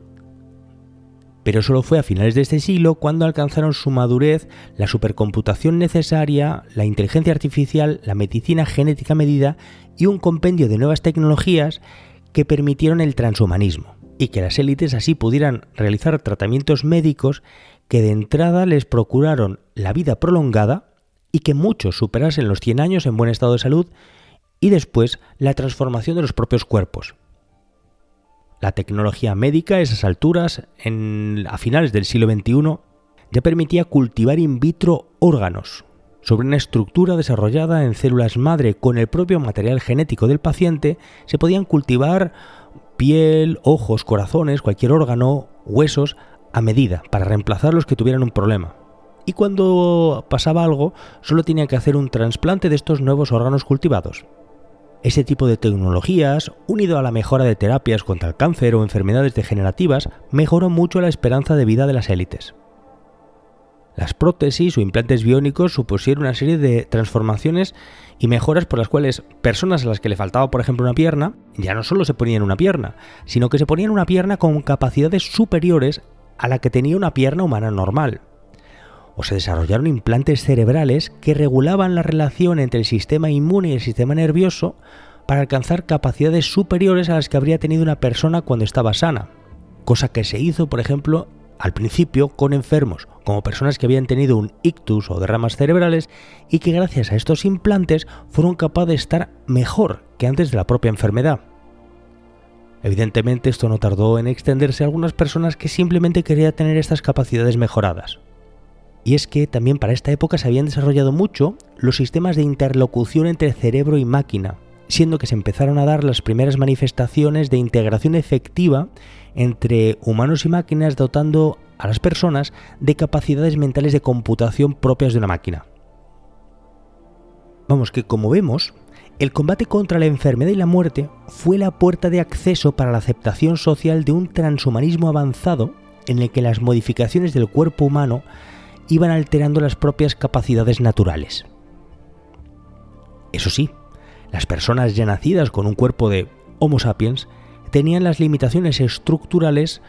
Pero solo fue a finales de este siglo cuando alcanzaron su madurez la supercomputación necesaria, la inteligencia artificial, la medicina genética medida y un compendio de nuevas tecnologías que permitieron el transhumanismo, y que las élites así pudieran realizar tratamientos médicos que de entrada les procuraron la vida prolongada y que muchos superasen los 100 años en buen estado de salud, y después la transformación de los propios cuerpos. La tecnología médica a esas alturas, a finales del siglo XXI, ya permitía cultivar in vitro órganos sobre una estructura desarrollada en células madre con el propio material genético del paciente. Se podían cultivar piel, ojos, corazones, cualquier órgano, huesos, a medida, para reemplazar los que tuvieran un problema. Y cuando pasaba algo, solo tenía que hacer un trasplante de estos nuevos órganos cultivados. Ese tipo de tecnologías, unido a la mejora de terapias contra el cáncer o enfermedades degenerativas, mejoró mucho la esperanza de vida de las élites. Las prótesis o implantes biónicos supusieron una serie de transformaciones y mejoras por las cuales personas a las que le faltaba, por ejemplo, una pierna, ya no solo se ponían una pierna, sino que se ponían una pierna con capacidades superiores a la que tenía una pierna humana normal. O se desarrollaron implantes cerebrales que regulaban la relación entre el sistema inmune y el sistema nervioso para alcanzar capacidades superiores a las que habría tenido una persona cuando estaba sana, cosa que se hizo, por ejemplo, al principio con enfermos como personas que habían tenido un ictus o derramas cerebrales y que gracias a estos implantes fueron capaces de estar mejor que antes de la propia enfermedad. Evidentemente esto no tardó en extenderse a algunas personas que simplemente querían tener estas capacidades mejoradas. Y es que también para esta época se habían desarrollado mucho los sistemas de interlocución entre cerebro y máquina, siendo que se empezaron a dar las primeras manifestaciones de integración efectiva entre humanos y máquinas, dotando a las personas de capacidades mentales de computación propias de una máquina. Vamos, que como vemos, el combate contra la enfermedad y la muerte fue la puerta de acceso para la aceptación social de un transhumanismo avanzado en el que las modificaciones del cuerpo humano iban alterando las propias capacidades naturales. Eso sí, las personas ya nacidas con un cuerpo de Homo sapiens tenían las limitaciones estructurales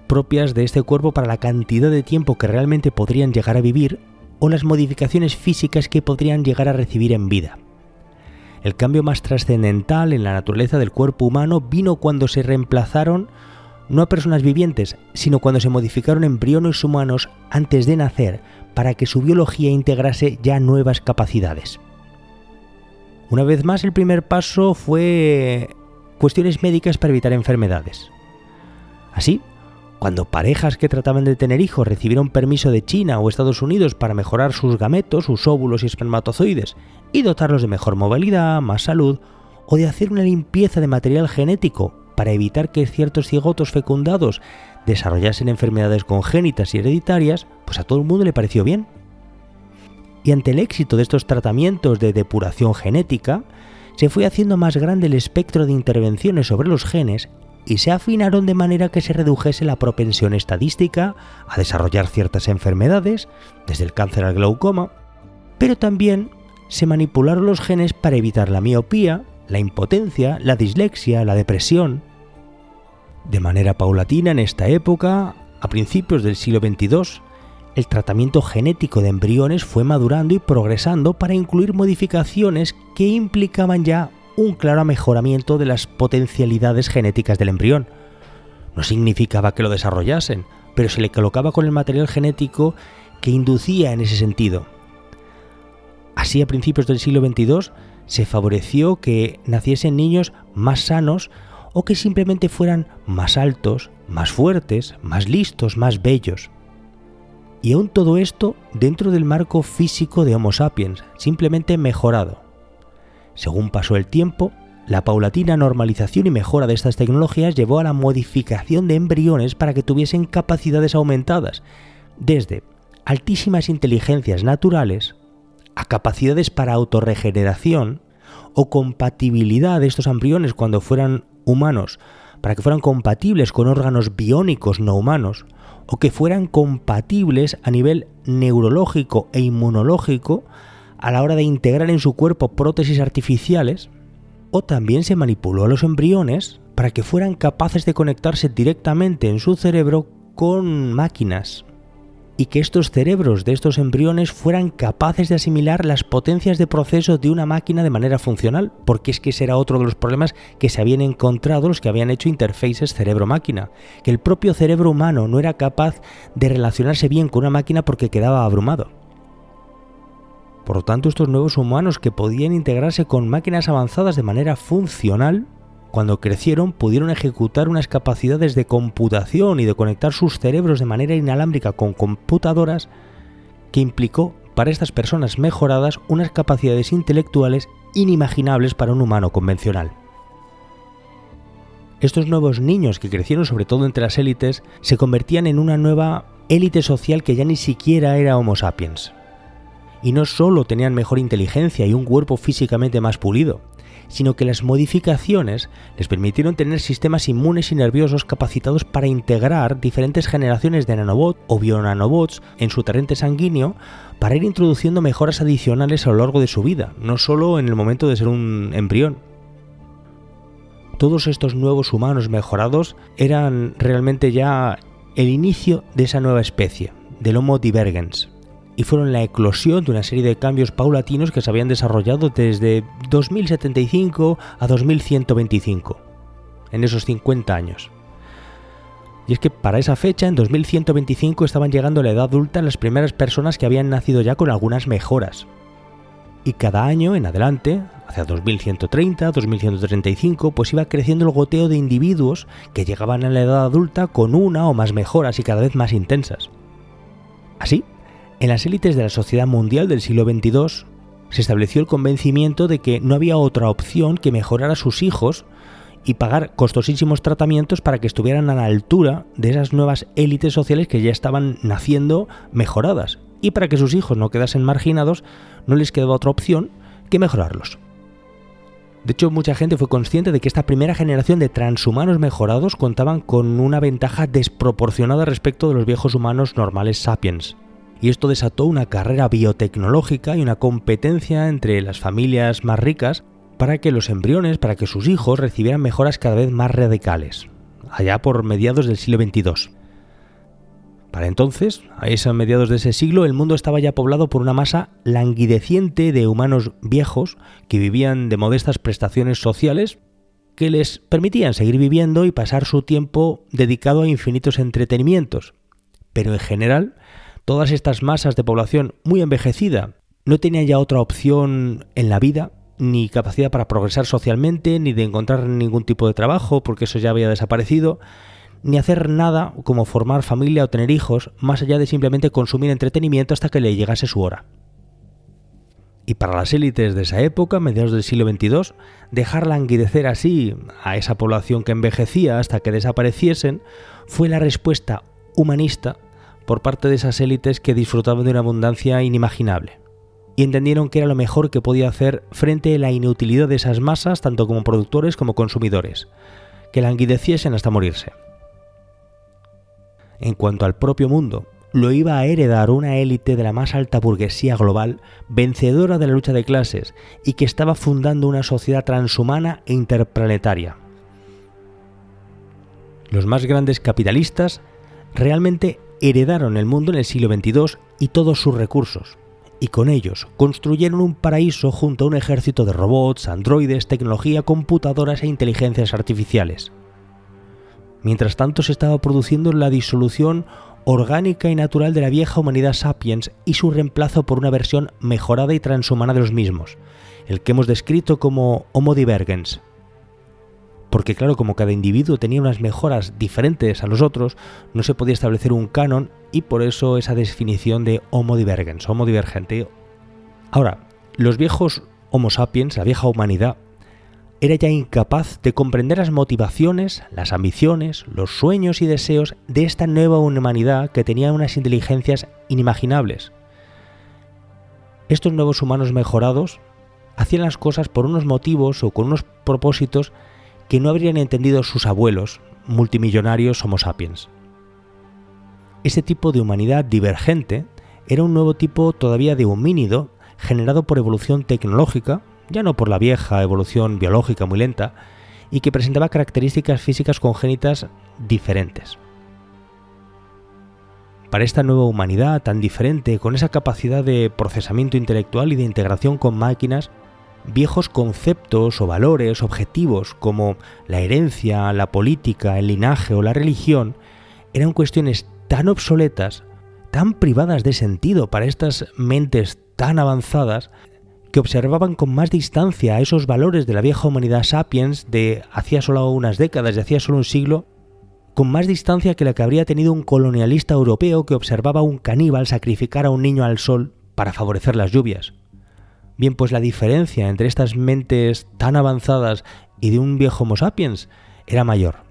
propias de este cuerpo para la cantidad de tiempo que realmente podrían llegar a vivir, o las modificaciones físicas que podrían llegar a recibir en vida. El cambio más trascendental en la naturaleza del cuerpo humano vino cuando se reemplazaron no a personas vivientes, sino cuando se modificaron embriones humanos antes de nacer para que su biología integrase ya nuevas capacidades. Una vez más, el primer paso fue cuestiones médicas para evitar enfermedades. Así, cuando parejas que trataban de tener hijos recibieron permiso de China o Estados Unidos para mejorar sus gametos, sus óvulos y espermatozoides y dotarlos de mejor movilidad, más salud, o de hacer una limpieza de material genético para evitar que ciertos cigotos fecundados desarrollasen enfermedades congénitas y hereditarias, pues a todo el mundo le pareció bien. Y ante el éxito de estos tratamientos de depuración genética, se fue haciendo más grande el espectro de intervenciones sobre los genes y se afinaron de manera que se redujese la propensión estadística a desarrollar ciertas enfermedades, desde el cáncer al glaucoma, pero también se manipularon los genes para evitar la miopía, la impotencia, la dislexia, la depresión. De manera paulatina en esta época, a principios del siglo XXII, el tratamiento genético de embriones fue madurando y progresando para incluir modificaciones que implicaban ya un claro mejoramiento de las potencialidades genéticas del embrión. No significaba que lo desarrollasen, pero se le colocaba con el material genético que inducía en ese sentido. Así, a principios del siglo XXII, se favoreció que naciesen niños más sanos o que simplemente fueran más altos, más fuertes, más listos, más bellos. Y aún todo esto dentro del marco físico de Homo sapiens, simplemente mejorado. Según pasó el tiempo, la paulatina normalización y mejora de estas tecnologías llevó a la modificación de embriones para que tuviesen capacidades aumentadas, desde altísimas inteligencias naturales a capacidades para autorregeneración o compatibilidad de estos embriones cuando fueran humanos, para que fueran compatibles con órganos biónicos no humanos, o que fueran compatibles a nivel neurológico e inmunológico a la hora de integrar en su cuerpo prótesis artificiales, o también se manipuló a los embriones para que fueran capaces de conectarse directamente en su cerebro con máquinas, y que estos cerebros de estos embriones fueran capaces de asimilar las potencias de proceso de una máquina de manera funcional, porque es que ese era otro de los problemas que se habían encontrado los que habían hecho interfaces cerebro-máquina, que el propio cerebro humano no era capaz de relacionarse bien con una máquina porque quedaba abrumado. Por lo tanto, estos nuevos humanos que podían integrarse con máquinas avanzadas de manera funcional, cuando crecieron pudieron ejecutar unas capacidades de computación y de conectar sus cerebros de manera inalámbrica con computadoras que implicó para estas personas mejoradas unas capacidades intelectuales inimaginables para un humano convencional. Estos nuevos niños que crecieron sobre todo entre las élites se convertían en una nueva élite social que ya ni siquiera era Homo sapiens. Y no solo tenían mejor inteligencia y un cuerpo físicamente más pulido, sino que las modificaciones les permitieron tener sistemas inmunes y nerviosos capacitados para integrar diferentes generaciones de nanobots o bionanobots en su torrente sanguíneo para ir introduciendo mejoras adicionales a lo largo de su vida, no solo en el momento de ser un embrión. Todos estos nuevos humanos mejorados eran realmente ya el inicio de esa nueva especie, del Homo divergens, y fueron la eclosión de una serie de cambios paulatinos que se habían desarrollado desde 2075 a 2125, en esos 50 años. Y es que para esa fecha, en 2125, estaban llegando a la edad adulta las primeras personas que habían nacido ya con algunas mejoras. Y cada año en adelante, hacia 2130, 2135, pues iba creciendo el goteo de individuos que llegaban a la edad adulta con una o más mejoras y cada vez más intensas. Así, en las élites de la sociedad mundial del siglo XXII se estableció el convencimiento de que no había otra opción que mejorar a sus hijos y pagar costosísimos tratamientos para que estuvieran a la altura de esas nuevas élites sociales que ya estaban naciendo mejoradas. Y para que sus hijos no quedasen marginados, no les quedaba otra opción que mejorarlos. De hecho, mucha gente fue consciente de que esta primera generación de transhumanos mejorados contaban con una ventaja desproporcionada respecto de los viejos humanos normales sapiens. Y esto desató una carrera biotecnológica y una competencia entre las familias más ricas para que los embriones, para que sus hijos recibieran mejoras cada vez más radicales, allá por mediados del siglo XXII. Para entonces, a mediados de ese siglo, el mundo estaba ya poblado por una masa languideciente de humanos viejos que vivían de modestas prestaciones sociales que les permitían seguir viviendo y pasar su tiempo dedicado a infinitos entretenimientos. Pero en general, todas estas masas de población muy envejecida no tenían ya otra opción en la vida, ni capacidad para progresar socialmente, ni de encontrar ningún tipo de trabajo, porque eso ya había desaparecido, ni hacer nada como formar familia o tener hijos, más allá de simplemente consumir entretenimiento hasta que le llegase su hora. Y para las élites de esa época, mediados del siglo XXII, dejar languidecer así a esa población que envejecía hasta que desapareciesen fue la respuesta humanista por parte de esas élites que disfrutaban de una abundancia inimaginable. Y entendieron que era lo mejor que podía hacer frente a la inutilidad de esas masas, tanto como productores como consumidores, que languideciesen hasta morirse. En cuanto al propio mundo, lo iba a heredar una élite de la más alta burguesía global, vencedora de la lucha de clases y que estaba fundando una sociedad transhumana e interplanetaria. Los más grandes capitalistas realmente heredaron el mundo en el siglo XXII y todos sus recursos, y con ellos construyeron un paraíso junto a un ejército de robots, androides, tecnología, computadoras e inteligencias artificiales. Mientras tanto se estaba produciendo la disolución orgánica y natural de la vieja humanidad sapiens y su reemplazo por una versión mejorada y transhumana de los mismos, el que hemos descrito como Homo divergens. Porque claro, como cada individuo tenía unas mejoras diferentes a los otros, no se podía establecer un canon y por eso esa definición de Homo divergens, Homo divergente. Ahora, los viejos Homo sapiens, la vieja humanidad, era ya incapaz de comprender las motivaciones, las ambiciones, los sueños y deseos de esta nueva humanidad que tenía unas inteligencias inimaginables. Estos nuevos humanos mejorados hacían las cosas por unos motivos o con unos propósitos que no habrían entendido sus abuelos, multimillonarios Homo sapiens. Este tipo de humanidad divergente era un nuevo tipo todavía de homínido generado por evolución tecnológica, ya no por la vieja evolución biológica muy lenta, y que presentaba características físicas congénitas diferentes. Para esta nueva humanidad tan diferente, con esa capacidad de procesamiento intelectual y de integración con máquinas, viejos conceptos o valores, objetivos como la herencia, la política, el linaje o la religión, eran cuestiones tan obsoletas, tan privadas de sentido para estas mentes tan avanzadas, que observaban con más distancia a esos valores de la vieja humanidad sapiens de hacía solo unas décadas, de hacía solo un siglo, con más distancia que la que habría tenido un colonialista europeo que observaba a un caníbal sacrificar a un niño al sol para favorecer las lluvias. Bien, pues la diferencia entre estas mentes tan avanzadas y de un viejo Homo sapiens era mayor.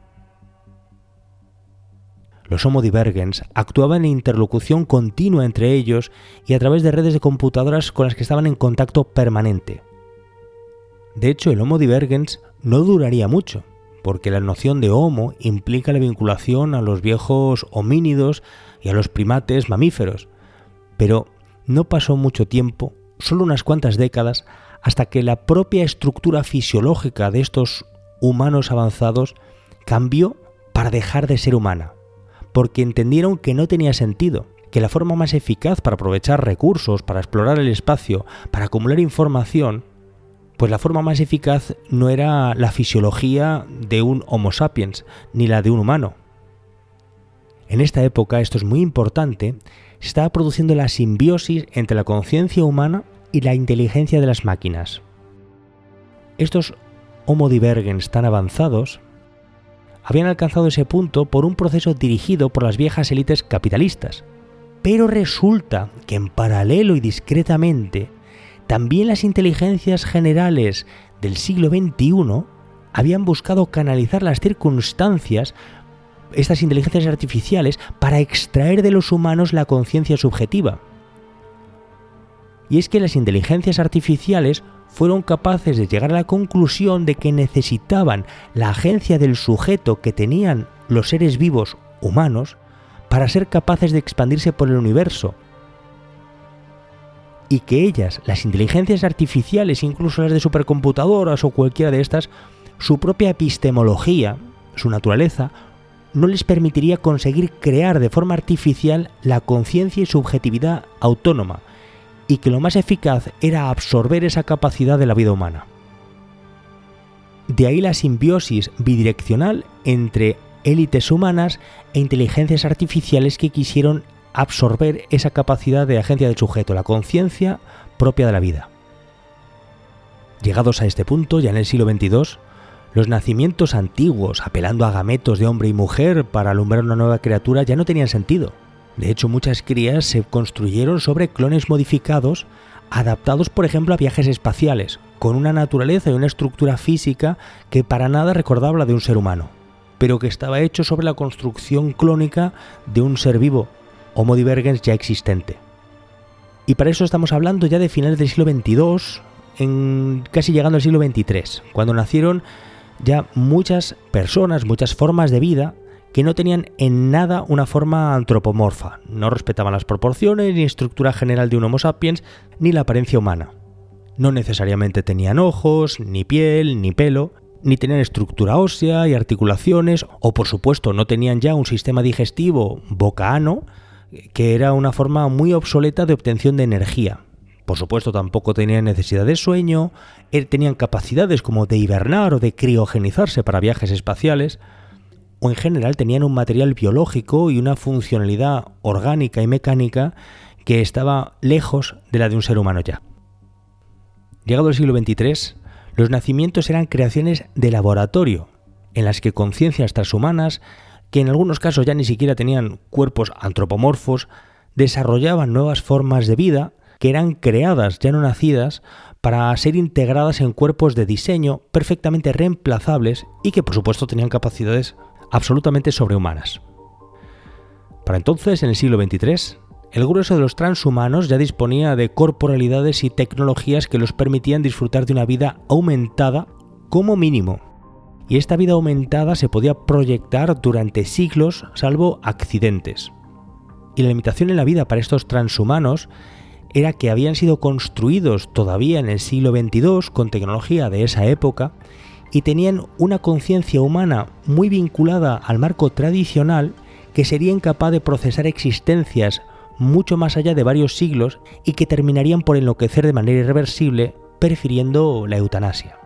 Los Homo divergens actuaban en interlocución continua entre ellos y a través de redes de computadoras con las que estaban en contacto permanente. De hecho, el Homo divergens no duraría mucho, porque la noción de Homo implica la vinculación a los viejos homínidos y a los primates mamíferos, pero no pasó mucho tiempo, solo unas cuantas décadas, hasta que la propia estructura fisiológica de estos humanos avanzados cambió para dejar de ser humana, porque entendieron que no tenía sentido, que la forma más eficaz para aprovechar recursos, para explorar el espacio, para acumular información, pues la forma más eficaz no era la fisiología de un Homo sapiens, ni la de un humano. En esta época, esto es muy importante, se estaba produciendo la simbiosis entre la conciencia humana y la inteligencia de las máquinas. Estos Homo divergens tan avanzados habían alcanzado ese punto por un proceso dirigido por las viejas élites capitalistas. Pero resulta que en paralelo y discretamente, también las inteligencias generales del siglo XXI habían buscado canalizar las circunstancias, estas inteligencias artificiales, para extraer de los humanos la conciencia subjetiva. Y es que las inteligencias artificiales fueron capaces de llegar a la conclusión de que necesitaban la agencia del sujeto que tenían los seres vivos humanos para ser capaces de expandirse por el universo. Y que ellas, las inteligencias artificiales, incluso las de supercomputadoras o cualquiera de estas, su propia epistemología, su naturaleza, no les permitiría conseguir crear de forma artificial la conciencia y subjetividad autónoma, y que lo más eficaz era absorber esa capacidad de la vida humana. De ahí la simbiosis bidireccional entre élites humanas e inteligencias artificiales que quisieron absorber esa capacidad de agencia del sujeto, la conciencia propia de la vida. Llegados a este punto, ya en el siglo XXII, los nacimientos antiguos, apelando a gametos de hombre y mujer para alumbrar una nueva criatura, ya no tenían sentido. De hecho, muchas crías se construyeron sobre clones modificados, adaptados, por ejemplo, a viajes espaciales, con una naturaleza y una estructura física que para nada recordaba la de un ser humano, pero que estaba hecho sobre la construcción clónica de un ser vivo, Homo divergens, ya existente. Y para eso estamos hablando ya de finales del siglo XXII, casi llegando al siglo XXIII, cuando nacieron ya muchas personas, muchas formas de vida que no tenían en nada una forma antropomorfa, no respetaban las proporciones ni estructura general de un Homo sapiens, ni la apariencia humana. No necesariamente tenían ojos, ni piel, ni pelo, ni tenían estructura ósea y articulaciones, o por supuesto no tenían ya un sistema digestivo boca-ano, que era una forma muy obsoleta de obtención de energía. Por supuesto tampoco tenían necesidad de sueño, tenían capacidades como de hibernar o de criogenizarse para viajes espaciales, o en general tenían un material biológico y una funcionalidad orgánica y mecánica que estaba lejos de la de un ser humano ya. Llegado el siglo XXIII, los nacimientos eran creaciones de laboratorio, en las que conciencias transhumanas, que en algunos casos ya ni siquiera tenían cuerpos antropomorfos, desarrollaban nuevas formas de vida que eran creadas, ya no nacidas, para ser integradas en cuerpos de diseño perfectamente reemplazables y que por supuesto tenían capacidades absolutamente sobrehumanas. Para entonces, en el siglo XXIII, el grueso de los transhumanos ya disponía de corporalidades y tecnologías que los permitían disfrutar de una vida aumentada como mínimo. Y esta vida aumentada se podía proyectar durante siglos, salvo accidentes. Y la limitación en la vida para estos transhumanos era que habían sido construidos todavía en el siglo XXII con tecnología de esa época y tenían una conciencia humana muy vinculada al marco tradicional que sería incapaz de procesar existencias mucho más allá de varios siglos y que terminarían por enloquecer de manera irreversible, prefiriendo la eutanasia.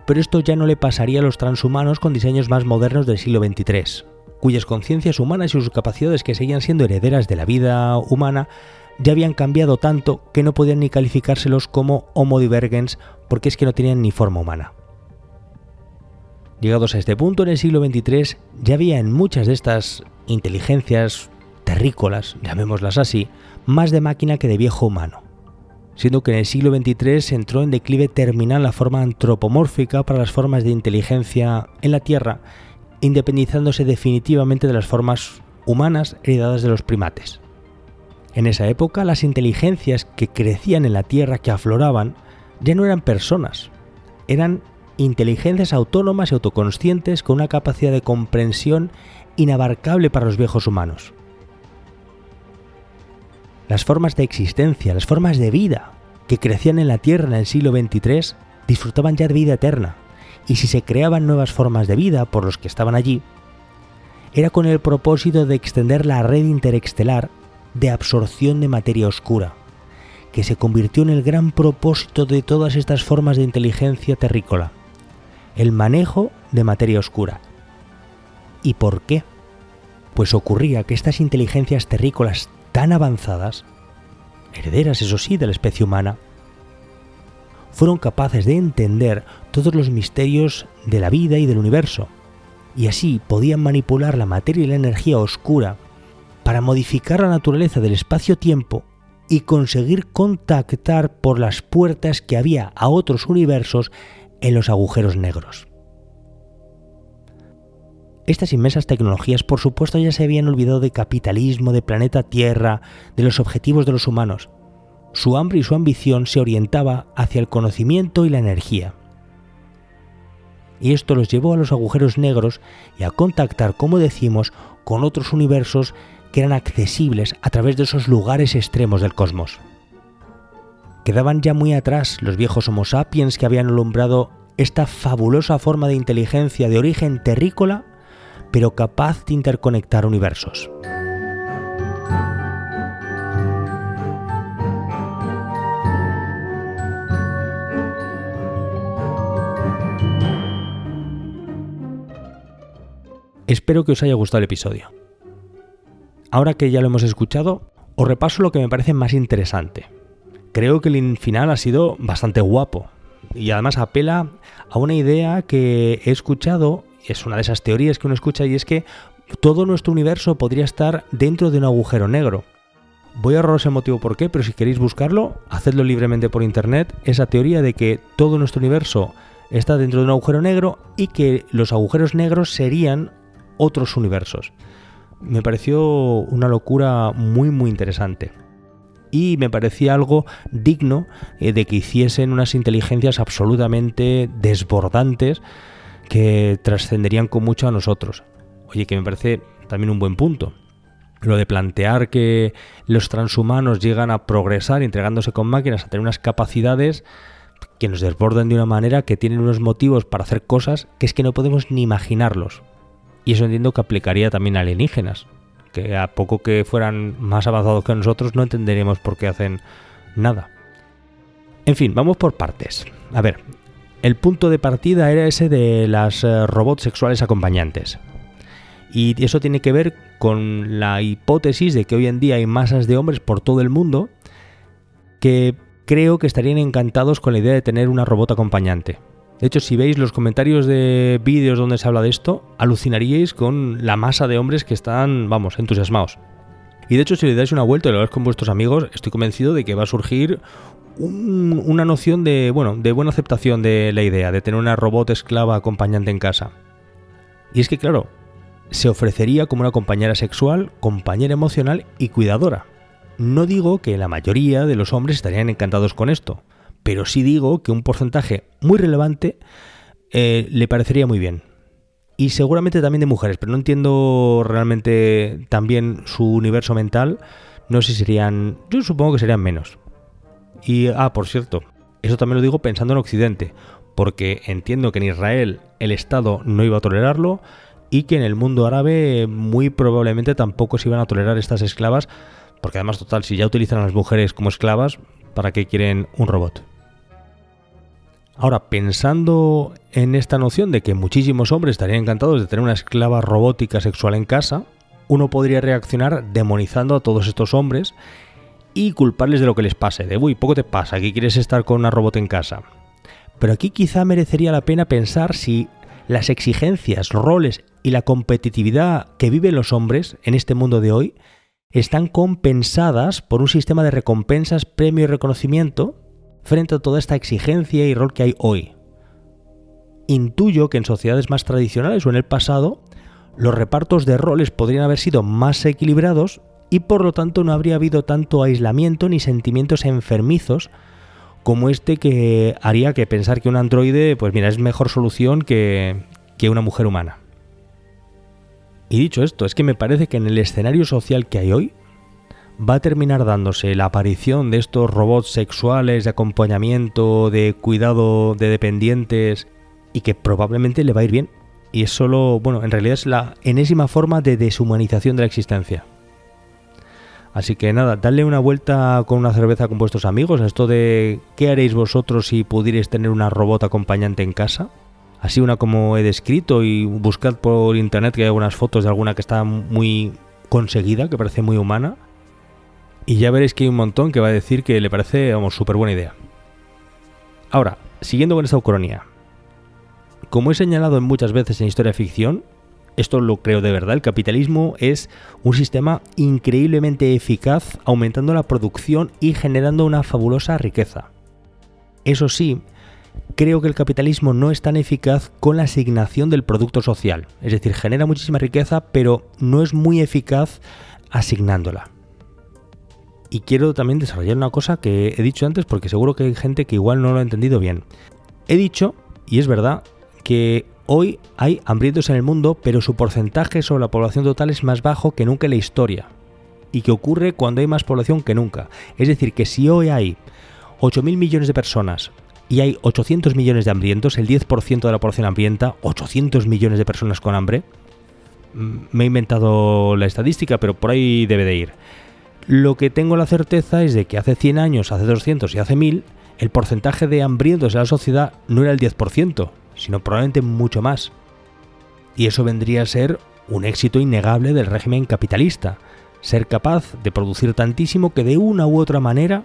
Pero esto ya no le pasaría a los transhumanos con diseños más modernos del siglo XXIII, cuyas conciencias humanas y sus capacidades, que seguían siendo herederas de la vida humana, ya habían cambiado tanto que no podían ni calificárselos como Homo divergens porque es que no tenían ni forma humana. Llegados a este punto, en el siglo XXIII, ya había en muchas de estas inteligencias terrícolas, llamémoslas así, más de máquina que de viejo humano, siendo que en el siglo XXIII entró en declive terminal la forma antropomórfica para las formas de inteligencia en la Tierra, independizándose definitivamente de las formas humanas heredadas de los primates. En esa época, las inteligencias que crecían en la Tierra, que afloraban, ya no eran personas, eran inteligencias autónomas y autoconscientes con una capacidad de comprensión inabarcable para los viejos humanos. Las formas de existencia, las formas de vida que crecían en la Tierra en el siglo XXIII disfrutaban ya de vida eterna, y si se creaban nuevas formas de vida por los que estaban allí, era con el propósito de extender la red interestelar de absorción de materia oscura, que se convirtió en el gran propósito de todas estas formas de inteligencia terrícola, el manejo de materia oscura. ¿Y por qué? Pues ocurría que estas inteligencias terrícolas tan avanzadas, herederas eso sí de la especie humana, fueron capaces de entender todos los misterios de la vida y del universo, y así podían manipular la materia y la energía oscura para modificar la naturaleza del espacio-tiempo y conseguir contactar por las puertas que había a otros universos en los agujeros negros. Estas inmensas tecnologías, por supuesto, ya se habían olvidado de capitalismo, de planeta Tierra, de los objetivos de los humanos. Su hambre y su ambición se orientaba hacia el conocimiento y la energía. Y esto los llevó a los agujeros negros y a contactar, como decimos, con otros universos que eran accesibles a través de esos lugares extremos del cosmos. Quedaban ya muy atrás los viejos Homo sapiens que habían alumbrado esta fabulosa forma de inteligencia de origen terrícola, pero capaz de interconectar universos. Espero que os haya gustado el episodio. Ahora que ya lo hemos escuchado, os repaso lo que me parece más interesante. Creo que el final ha sido bastante guapo y además apela a una idea que he escuchado, es una de esas teorías que uno escucha, y es que todo nuestro universo podría estar dentro de un agujero negro. Voy a ahorraros el motivo por qué, pero si queréis buscarlo, hacedlo libremente por internet. Esa teoría de que todo nuestro universo está dentro de un agujero negro y que los agujeros negros serían otros universos. Me pareció una locura muy muy interesante. Y me parecía algo digno de que hiciesen unas inteligencias absolutamente desbordantes que trascenderían con mucho a nosotros. Oye, que me parece también un buen punto. Lo de plantear que los transhumanos llegan a progresar entregándose con máquinas, a tener unas capacidades que nos desbordan de una manera, que tienen unos motivos para hacer cosas que es que no podemos ni imaginarlos. Y eso entiendo que aplicaría también a alienígenas, que a poco que fueran más avanzados que nosotros no entenderemos por qué hacen nada. En fin, vamos por partes. A ver, el punto de partida era ese de las robots sexuales acompañantes. Y eso tiene que ver con la hipótesis de que hoy en día hay masas de hombres por todo el mundo que creo que estarían encantados con la idea de tener una robot acompañante. De hecho, si veis los comentarios de vídeos donde se habla de esto, alucinaríais con la masa de hombres que están, entusiasmados. Y de hecho, si le dais una vuelta y lo habláis con vuestros amigos, estoy convencido de que va a surgir una noción de buena aceptación de la idea de tener una robot esclava acompañante en casa. Y es que, claro, se ofrecería como una compañera sexual, compañera emocional y cuidadora. No digo que la mayoría de los hombres estarían encantados con esto, pero sí digo que un porcentaje muy relevante le parecería muy bien. Y seguramente también de mujeres, pero no entiendo realmente también su universo mental. No sé si serían... Yo supongo que serían menos. Y, por cierto, eso también lo digo pensando en Occidente, porque entiendo que en Israel el Estado no iba a tolerarlo y que en el mundo árabe muy probablemente tampoco se iban a tolerar estas esclavas, porque además, total, si ya utilizan a las mujeres como esclavas, ¿para qué quieren un robot? Ahora, pensando en esta noción de que muchísimos hombres estarían encantados de tener una esclava robótica sexual en casa, uno podría reaccionar demonizando a todos estos hombres y culparles de lo que les pase, de uy, poco te pasa, que quieres estar con una robot en casa. Pero aquí quizá merecería la pena pensar si las exigencias, roles y la competitividad que viven los hombres en este mundo de hoy están compensadas por un sistema de recompensas, premio y reconocimiento frente a toda esta exigencia y rol que hay hoy. Intuyo que en sociedades más tradicionales o en el pasado, los repartos de roles podrían haber sido más equilibrados y por lo tanto no habría habido tanto aislamiento ni sentimientos enfermizos como este que haría que pensar que un androide, pues mira, es mejor solución que una mujer humana. Y dicho esto, es que me parece que en el escenario social que hay hoy, va a terminar dándose la aparición de estos robots sexuales de acompañamiento, de cuidado de dependientes, y que probablemente le va a ir bien. Y es solo, en realidad es la enésima forma de deshumanización de la existencia. Así que nada, dadle una vuelta con una cerveza con vuestros amigos a esto de ¿qué haréis vosotros si pudierais tener una robot acompañante en casa? Así una como he descrito, y buscad por internet que hay algunas fotos de alguna que está muy conseguida, que parece muy humana. Y ya veréis que hay un montón que va a decir que le parece, súper buena idea. Ahora, siguiendo con esta ucronía. Como he señalado muchas veces en Historia Ficción, esto lo creo de verdad, el capitalismo es un sistema increíblemente eficaz, aumentando la producción y generando una fabulosa riqueza. Eso sí, creo que el capitalismo no es tan eficaz con la asignación del producto social. Es decir, genera muchísima riqueza, pero no es muy eficaz asignándola. Y quiero también desarrollar una cosa que he dicho antes, porque seguro que hay gente que igual no lo ha entendido bien. He dicho, y es verdad, que hoy hay hambrientos en el mundo, pero su porcentaje sobre la población total es más bajo que nunca en la historia. Y que ocurre cuando hay más población que nunca. Es decir, que si hoy hay 8.000 millones de personas y hay 800 millones de hambrientos, el 10% de la población hambrienta, 800 millones de personas con hambre, Me he inventado la estadística, pero por ahí debe de ir. Lo que tengo la certeza es de que hace 100 años, hace 200 y hace 1000, el porcentaje de hambrientos en la sociedad no era el 10%, sino probablemente mucho más. Y eso vendría a ser un éxito innegable del régimen capitalista, ser capaz de producir tantísimo que de una u otra manera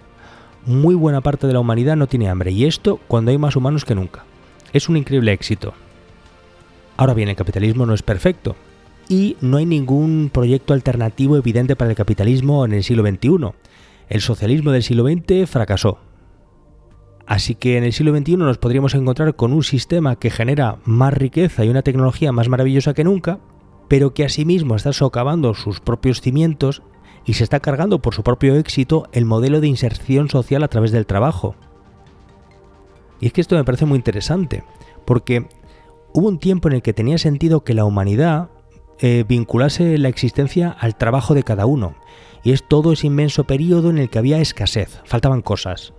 muy buena parte de la humanidad no tiene hambre, y esto cuando hay más humanos que nunca. Es un increíble éxito. Ahora bien, el capitalismo no es perfecto, y no hay ningún proyecto alternativo evidente para el capitalismo en el siglo XXI. El socialismo del siglo XX fracasó. Así que en el siglo XXI nos podríamos encontrar con un sistema que genera más riqueza y una tecnología más maravillosa que nunca, pero que asimismo está socavando sus propios cimientos y se está cargando por su propio éxito el modelo de inserción social a través del trabajo. Y es que esto me parece muy interesante, porque hubo un tiempo en el que tenía sentido que la humanidad vinculase la existencia al trabajo de cada uno, y es todo ese inmenso periodo en el que había escasez, faltaban cosas.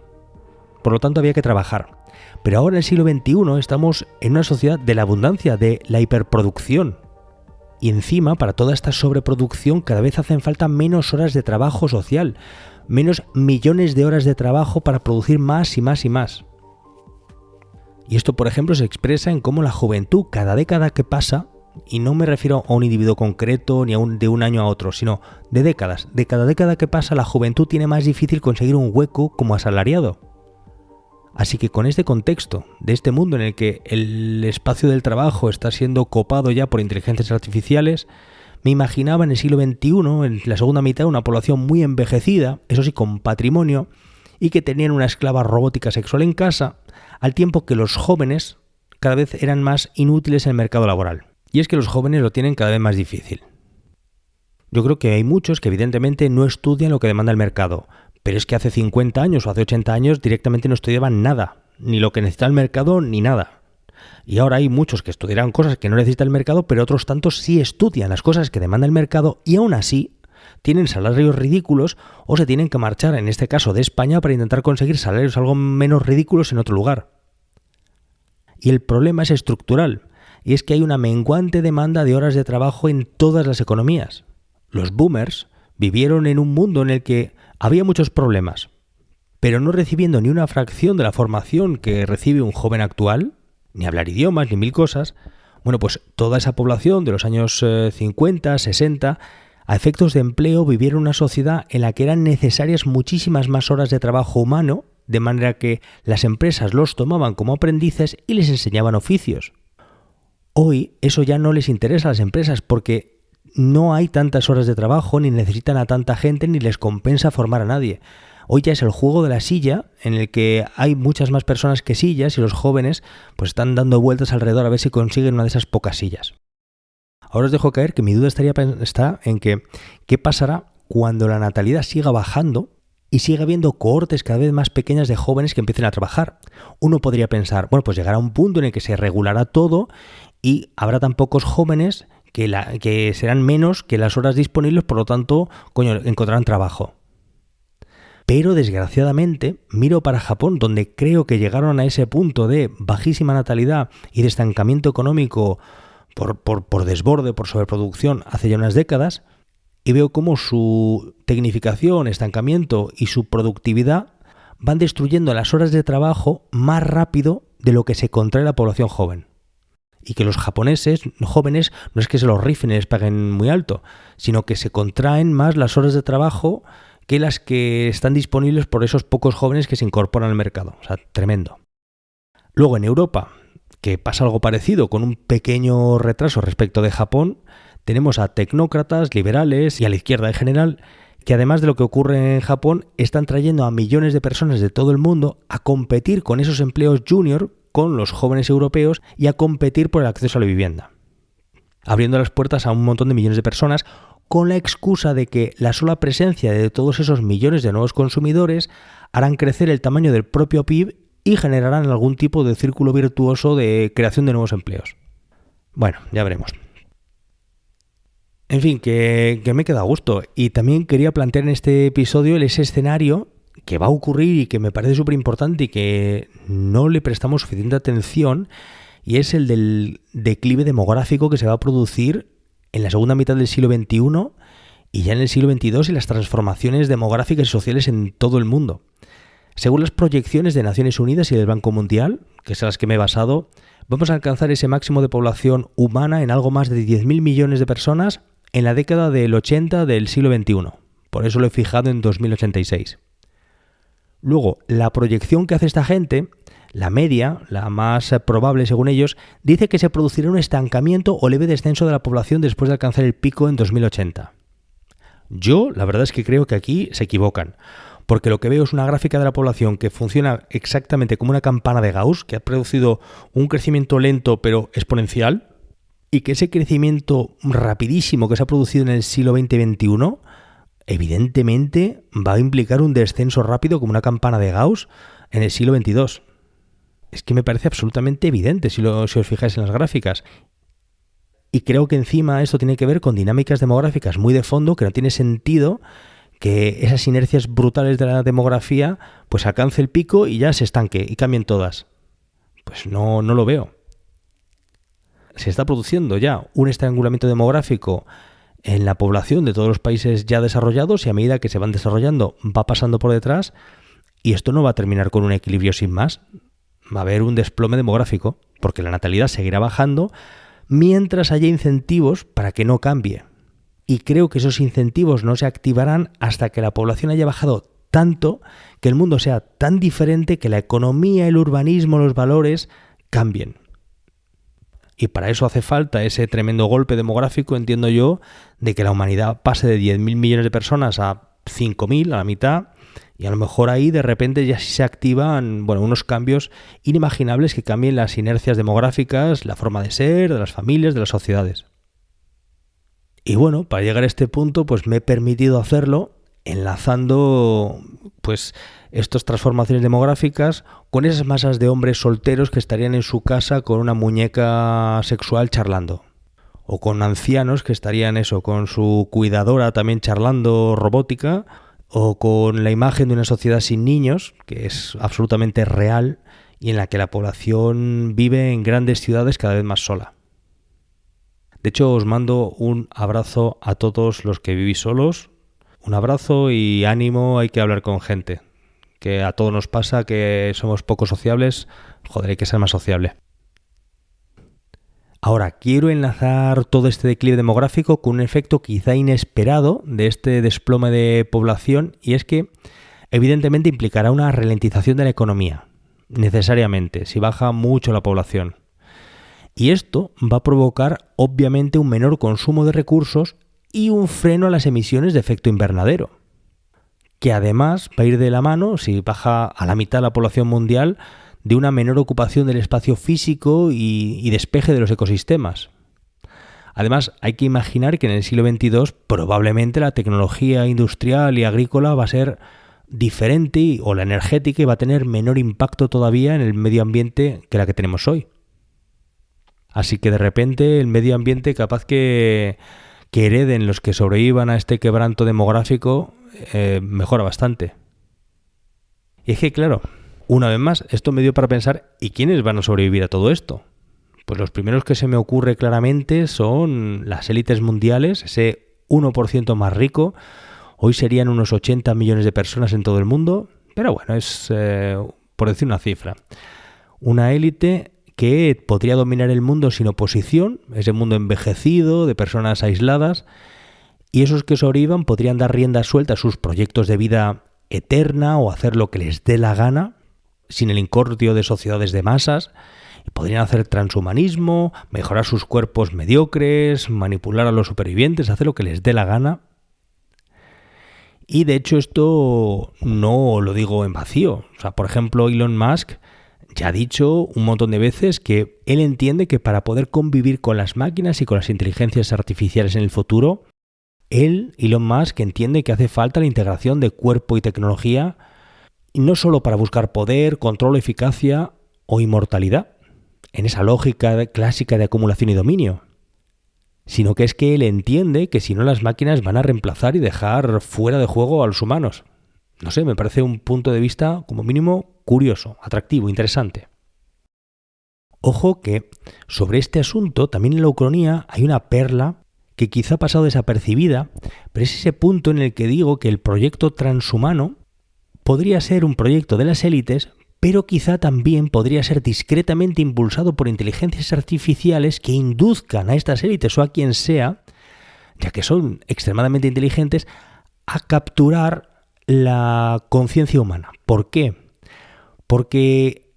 Por lo tanto había que trabajar. Pero ahora en el siglo XXI estamos en una sociedad de la abundancia, de la hiperproducción. Y encima, para toda esta sobreproducción, cada vez hacen falta menos horas de trabajo social, menos millones de horas de trabajo para producir más y más y más. Y esto, por ejemplo, se expresa en cómo la juventud, cada década que pasa, y no me refiero a un individuo concreto ni de un año a otro, sino de décadas. De cada década que pasa, la juventud tiene más difícil conseguir un hueco como asalariado. Así que con este contexto, de este mundo en el que el espacio del trabajo está siendo copado ya por inteligencias artificiales, me imaginaba en el siglo XXI, en la segunda mitad, una población muy envejecida, eso sí, con patrimonio, y que tenían una esclava robótica sexual en casa, al tiempo que los jóvenes cada vez eran más inútiles en el mercado laboral. Y es que los jóvenes lo tienen cada vez más difícil. Yo creo que hay muchos que evidentemente no estudian lo que demanda el mercado, pero es que hace 50 años o hace 80 años directamente no estudiaban nada, ni lo que necesita el mercado ni nada. Y ahora hay muchos que estudiarán cosas que no necesita el mercado, pero otros tantos sí estudian las cosas que demanda el mercado y aún así tienen salarios ridículos o se tienen que marchar, en este caso de España, para intentar conseguir salarios algo menos ridículos en otro lugar. Y el problema es estructural, y es que hay una menguante demanda de horas de trabajo en todas las economías. Los boomers vivieron en un mundo en el que había muchos problemas, pero no recibiendo ni una fracción de la formación que recibe un joven actual, ni hablar idiomas, ni mil cosas. Bueno, pues toda esa población de los años 50, 60, a efectos de empleo, vivieron una sociedad en la que eran necesarias muchísimas más horas de trabajo humano, de manera que las empresas los tomaban como aprendices y les enseñaban oficios. Hoy eso ya no les interesa a las empresas porque no hay tantas horas de trabajo, ni necesitan a tanta gente, ni les compensa formar a nadie. Hoy ya es el juego de la silla, en el que hay muchas más personas que sillas y los jóvenes pues están dando vueltas alrededor a ver si consiguen una de esas pocas sillas. Ahora os dejo caer que mi duda está en que ¿qué pasará cuando la natalidad siga bajando y siga habiendo cohortes cada vez más pequeñas de jóvenes que empiecen a trabajar? Uno podría pensar, bueno, pues llegará un punto en el que se regulará todo y habrá tan pocos jóvenes que serán menos que las horas disponibles, por lo tanto, encontrarán trabajo. Pero desgraciadamente miro para Japón, donde creo que llegaron a ese punto de bajísima natalidad y de estancamiento económico por desborde, por sobreproducción hace ya unas décadas, y veo cómo su tecnificación, estancamiento y su productividad van destruyendo las horas de trabajo más rápido de lo que se contrae la población joven. Y que los japoneses jóvenes no es que se los rifen y les paguen muy alto, sino que se contraen más las horas de trabajo que las que están disponibles por esos pocos jóvenes que se incorporan al mercado. O sea, tremendo. Luego en Europa, que pasa algo parecido, con un pequeño retraso respecto de Japón, tenemos a tecnócratas, liberales y a la izquierda en general, que además de lo que ocurre en Japón, están trayendo a millones de personas de todo el mundo a competir con esos empleos junior con los jóvenes europeos y a competir por el acceso a la vivienda, abriendo las puertas a un montón de millones de personas con la excusa de que la sola presencia de todos esos millones de nuevos consumidores harán crecer el tamaño del propio PIB y generarán algún tipo de círculo virtuoso de creación de nuevos empleos. Bueno, ya veremos. En fin, que me queda a gusto. Y también quería plantear en este episodio ese escenario que va a ocurrir y que me parece súper importante y que no le prestamos suficiente atención, y es el del declive demográfico que se va a producir en la segunda mitad del siglo XXI y ya en el siglo XXII y las transformaciones demográficas y sociales en todo el mundo. Según las proyecciones de Naciones Unidas y del Banco Mundial, que es a las que me he basado, vamos a alcanzar ese máximo de población humana en algo más de 10.000 millones de personas en la década del 80 del siglo XXI. Por eso lo he fijado en 2086. Luego, la proyección que hace esta gente, la media, la más probable según ellos, dice que se producirá un estancamiento o leve descenso de la población después de alcanzar el pico en 2080. Yo, la verdad es que creo que aquí se equivocan, porque lo que veo es una gráfica de la población que funciona exactamente como una campana de Gauss, que ha producido un crecimiento lento pero exponencial, y que ese crecimiento rapidísimo que se ha producido en el siglo XX-XXI, evidentemente va a implicar un descenso rápido como una campana de Gauss en el siglo XXII. Es que me parece absolutamente evidente si os fijáis en las gráficas. Y creo que encima esto tiene que ver con dinámicas demográficas muy de fondo, que no tiene sentido que esas inercias brutales de la demografía pues alcance el pico y ya se estanque y cambien todas. Pues no lo veo. Se está produciendo ya un estrangulamiento demográfico en la población de todos los países ya desarrollados y a medida que se van desarrollando va pasando por detrás y esto no va a terminar con un equilibrio sin más. Va a haber un desplome demográfico porque la natalidad seguirá bajando mientras haya incentivos para que no cambie. Y creo que esos incentivos no se activarán hasta que la población haya bajado tanto, que el mundo sea tan diferente que la economía, el urbanismo, los valores cambien. Y para eso hace falta ese tremendo golpe demográfico, entiendo yo, de que la humanidad pase de 10.000 millones de personas a 5.000, a la mitad, y a lo mejor ahí de repente ya se activan unos cambios inimaginables que cambien las inercias demográficas, la forma de ser, de las familias, de las sociedades. Y bueno, para llegar a este punto, pues me he permitido hacerlo enlazando pues estas transformaciones demográficas con esas masas de hombres solteros que estarían en su casa con una muñeca sexual charlando. O con ancianos que estarían con su cuidadora también charlando robótica, o con la imagen de una sociedad sin niños, que es absolutamente real y en la que la población vive en grandes ciudades cada vez más sola. De hecho, os mando un abrazo a todos los que vivís solos. Un abrazo y ánimo, hay que hablar con gente. Que a todos nos pasa que somos poco sociables. Joder, hay que ser más sociable. Ahora, quiero enlazar todo este declive demográfico con un efecto quizá inesperado de este desplome de población, y es que evidentemente implicará una ralentización de la economía, necesariamente, si baja mucho la población. Y esto va a provocar obviamente un menor consumo de recursos y un freno a las emisiones de efecto invernadero, que además va a ir de la mano, si baja a la mitad la población mundial, de una menor ocupación del espacio físico y despeje de los ecosistemas. Además, hay que imaginar que en el siglo XXII probablemente la tecnología industrial y agrícola va a ser diferente, o la energética, y va a tener menor impacto todavía en el medio ambiente que la que tenemos hoy. Así que de repente el medio ambiente, capaz que hereden los que sobrevivan a este quebranto demográfico, mejora bastante. Y es que claro, una vez más, esto me dio para pensar, ¿y quiénes van a sobrevivir a todo esto? Pues los primeros que se me ocurre claramente son las élites mundiales, ese 1% más rico. Hoy serían unos 80 millones de personas en todo el mundo, pero bueno, es por decir una cifra. Una élite que podría dominar el mundo sin oposición, ese mundo envejecido, de personas aisladas, y esos que sobrevivan podrían dar rienda suelta a sus proyectos de vida eterna o hacer lo que les dé la gana, sin el incordio de sociedades de masas, y podrían hacer transhumanismo, mejorar sus cuerpos mediocres, manipular a los supervivientes, hacer lo que les dé la gana. Y de hecho esto no lo digo en vacío. O sea, por ejemplo, Elon Musk ya ha dicho un montón de veces que él entiende que para poder convivir con las máquinas y con las inteligencias artificiales en el futuro, Elon Musk, entiende que hace falta la integración de cuerpo y tecnología, y no solo para buscar poder, control, eficacia o inmortalidad, en esa lógica clásica de acumulación y dominio, sino que es que él entiende que si no las máquinas van a reemplazar y dejar fuera de juego a los humanos. No sé, me parece un punto de vista como mínimo curioso, atractivo, interesante. Ojo que sobre este asunto también en la Ucronía hay una perla que quizá ha pasado desapercibida, pero es ese punto en el que digo que el proyecto transhumano podría ser un proyecto de las élites, pero quizá también podría ser discretamente impulsado por inteligencias artificiales que induzcan a estas élites o a quien sea, ya que son extremadamente inteligentes, a capturar la conciencia humana. ¿Por qué? Porque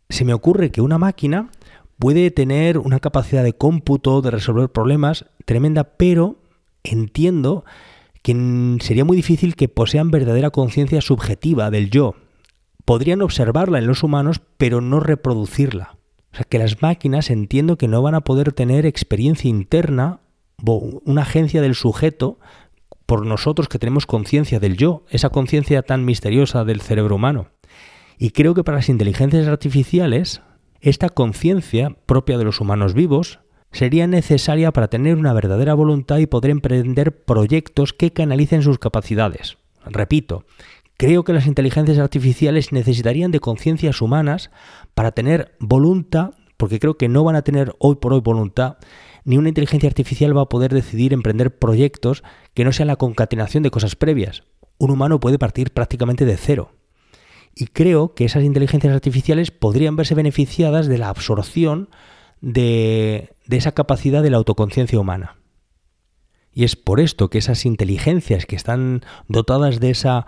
se me ocurre que una máquina puede tener una capacidad de cómputo, de resolver problemas tremenda, pero entiendo que sería muy difícil que posean verdadera conciencia subjetiva del yo. Podrían observarla en los humanos, pero no reproducirla. O sea, que las máquinas entiendo que no van a poder tener experiencia interna, una agencia del sujeto, por nosotros que tenemos conciencia del yo, esa conciencia tan misteriosa del cerebro humano. Y creo que para las inteligencias artificiales, esta conciencia propia de los humanos vivos sería necesaria para tener una verdadera voluntad y poder emprender proyectos que canalicen sus capacidades. Repito, creo que las inteligencias artificiales necesitarían de conciencias humanas para tener voluntad, porque creo que no van a tener hoy por hoy voluntad, ni una inteligencia artificial va a poder decidir emprender proyectos que no sean la concatenación de cosas previas. Un humano puede partir prácticamente de cero. Y creo que esas inteligencias artificiales podrían verse beneficiadas de la absorción de esa capacidad de la autoconciencia humana. Y es por esto que esas inteligencias que están dotadas de esa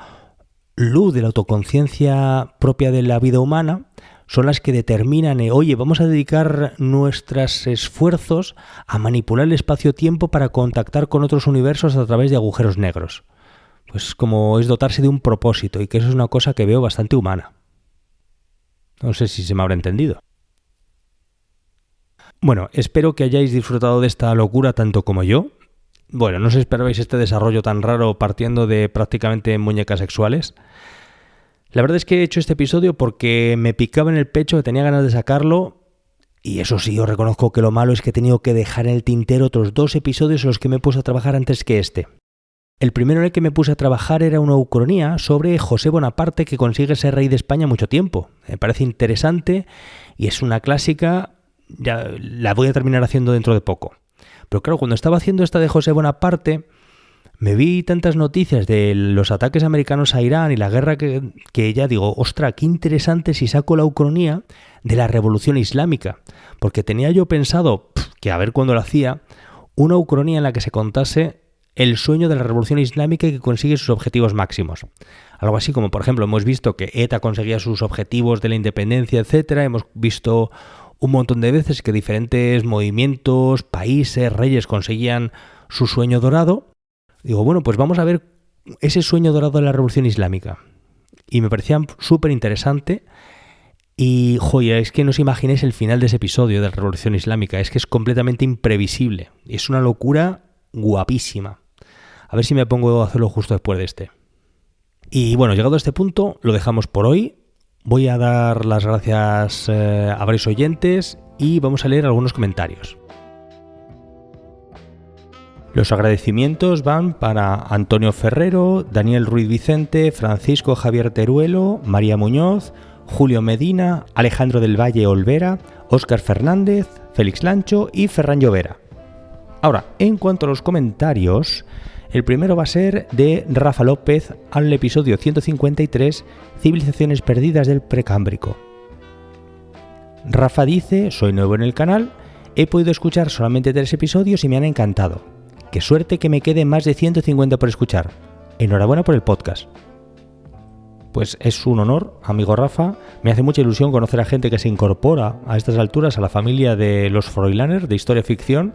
luz de la autoconciencia propia de la vida humana son las que determinan, oye, vamos a dedicar nuestros esfuerzos a manipular el espacio-tiempo para contactar con otros universos a través de agujeros negros. Pues como es dotarse de un propósito, y que eso es una cosa que veo bastante humana. No sé si se me habrá entendido. Bueno, espero que hayáis disfrutado de esta locura tanto como yo. Bueno, no os esperabais este desarrollo tan raro partiendo de prácticamente muñecas sexuales. La verdad es que he hecho este episodio porque me picaba en el pecho, que tenía ganas de sacarlo, y eso sí, os reconozco que lo malo es que he tenido que dejar en el tintero otros 2 episodios en los que me puse a trabajar antes que este. El primero en el que me puse a trabajar era una ucronía sobre José Bonaparte, que consigue ser rey de España mucho tiempo. Me parece interesante y es una clásica, ya la voy a terminar haciendo dentro de poco. Pero claro, cuando estaba haciendo esta de José Bonaparte, me vi tantas noticias de los ataques americanos a Irán y la guerra que ya digo, ostras, qué interesante si saco la ucronía de la Revolución Islámica. Porque tenía yo pensado, que a ver cuándo lo hacía, una ucronía en la que se contase el sueño de la Revolución Islámica y que consigue sus objetivos máximos. Algo así como, por ejemplo, hemos visto que ETA conseguía sus objetivos de la independencia, etcétera. Hemos visto un montón de veces que diferentes movimientos, países, reyes conseguían su sueño dorado. Digo, bueno, pues vamos a ver ese sueño dorado de la Revolución Islámica. Y me parecía súper interesante. Y, joder, es que no os imaginéis el final de ese episodio de la Revolución Islámica. Es que es completamente imprevisible. Es una locura guapísima. A ver si me pongo a hacerlo justo después de este. Y bueno, llegado a este punto, lo dejamos por hoy. Voy a dar las gracias a varios oyentes y vamos a leer algunos comentarios. Los agradecimientos van para Antonio Ferrero, Daniel Ruiz Vicente, Francisco Javier Teruelo, María Muñoz, Julio Medina, Alejandro del Valle Olvera, Óscar Fernández, Félix Lancho y Ferran Llovera. Ahora, en cuanto a los comentarios, el primero va a ser de Rafa López al episodio 153, Civilizaciones perdidas del Precámbrico. Rafa dice, soy nuevo en el canal, he podido escuchar solamente 3 episodios y me han encantado. Qué suerte que me queden más de 150 por escuchar. Enhorabuena por el podcast. Pues es un honor, amigo Rafa. Me hace mucha ilusión conocer a gente que se incorpora a estas alturas a la familia de los Froilaner de historia ficción.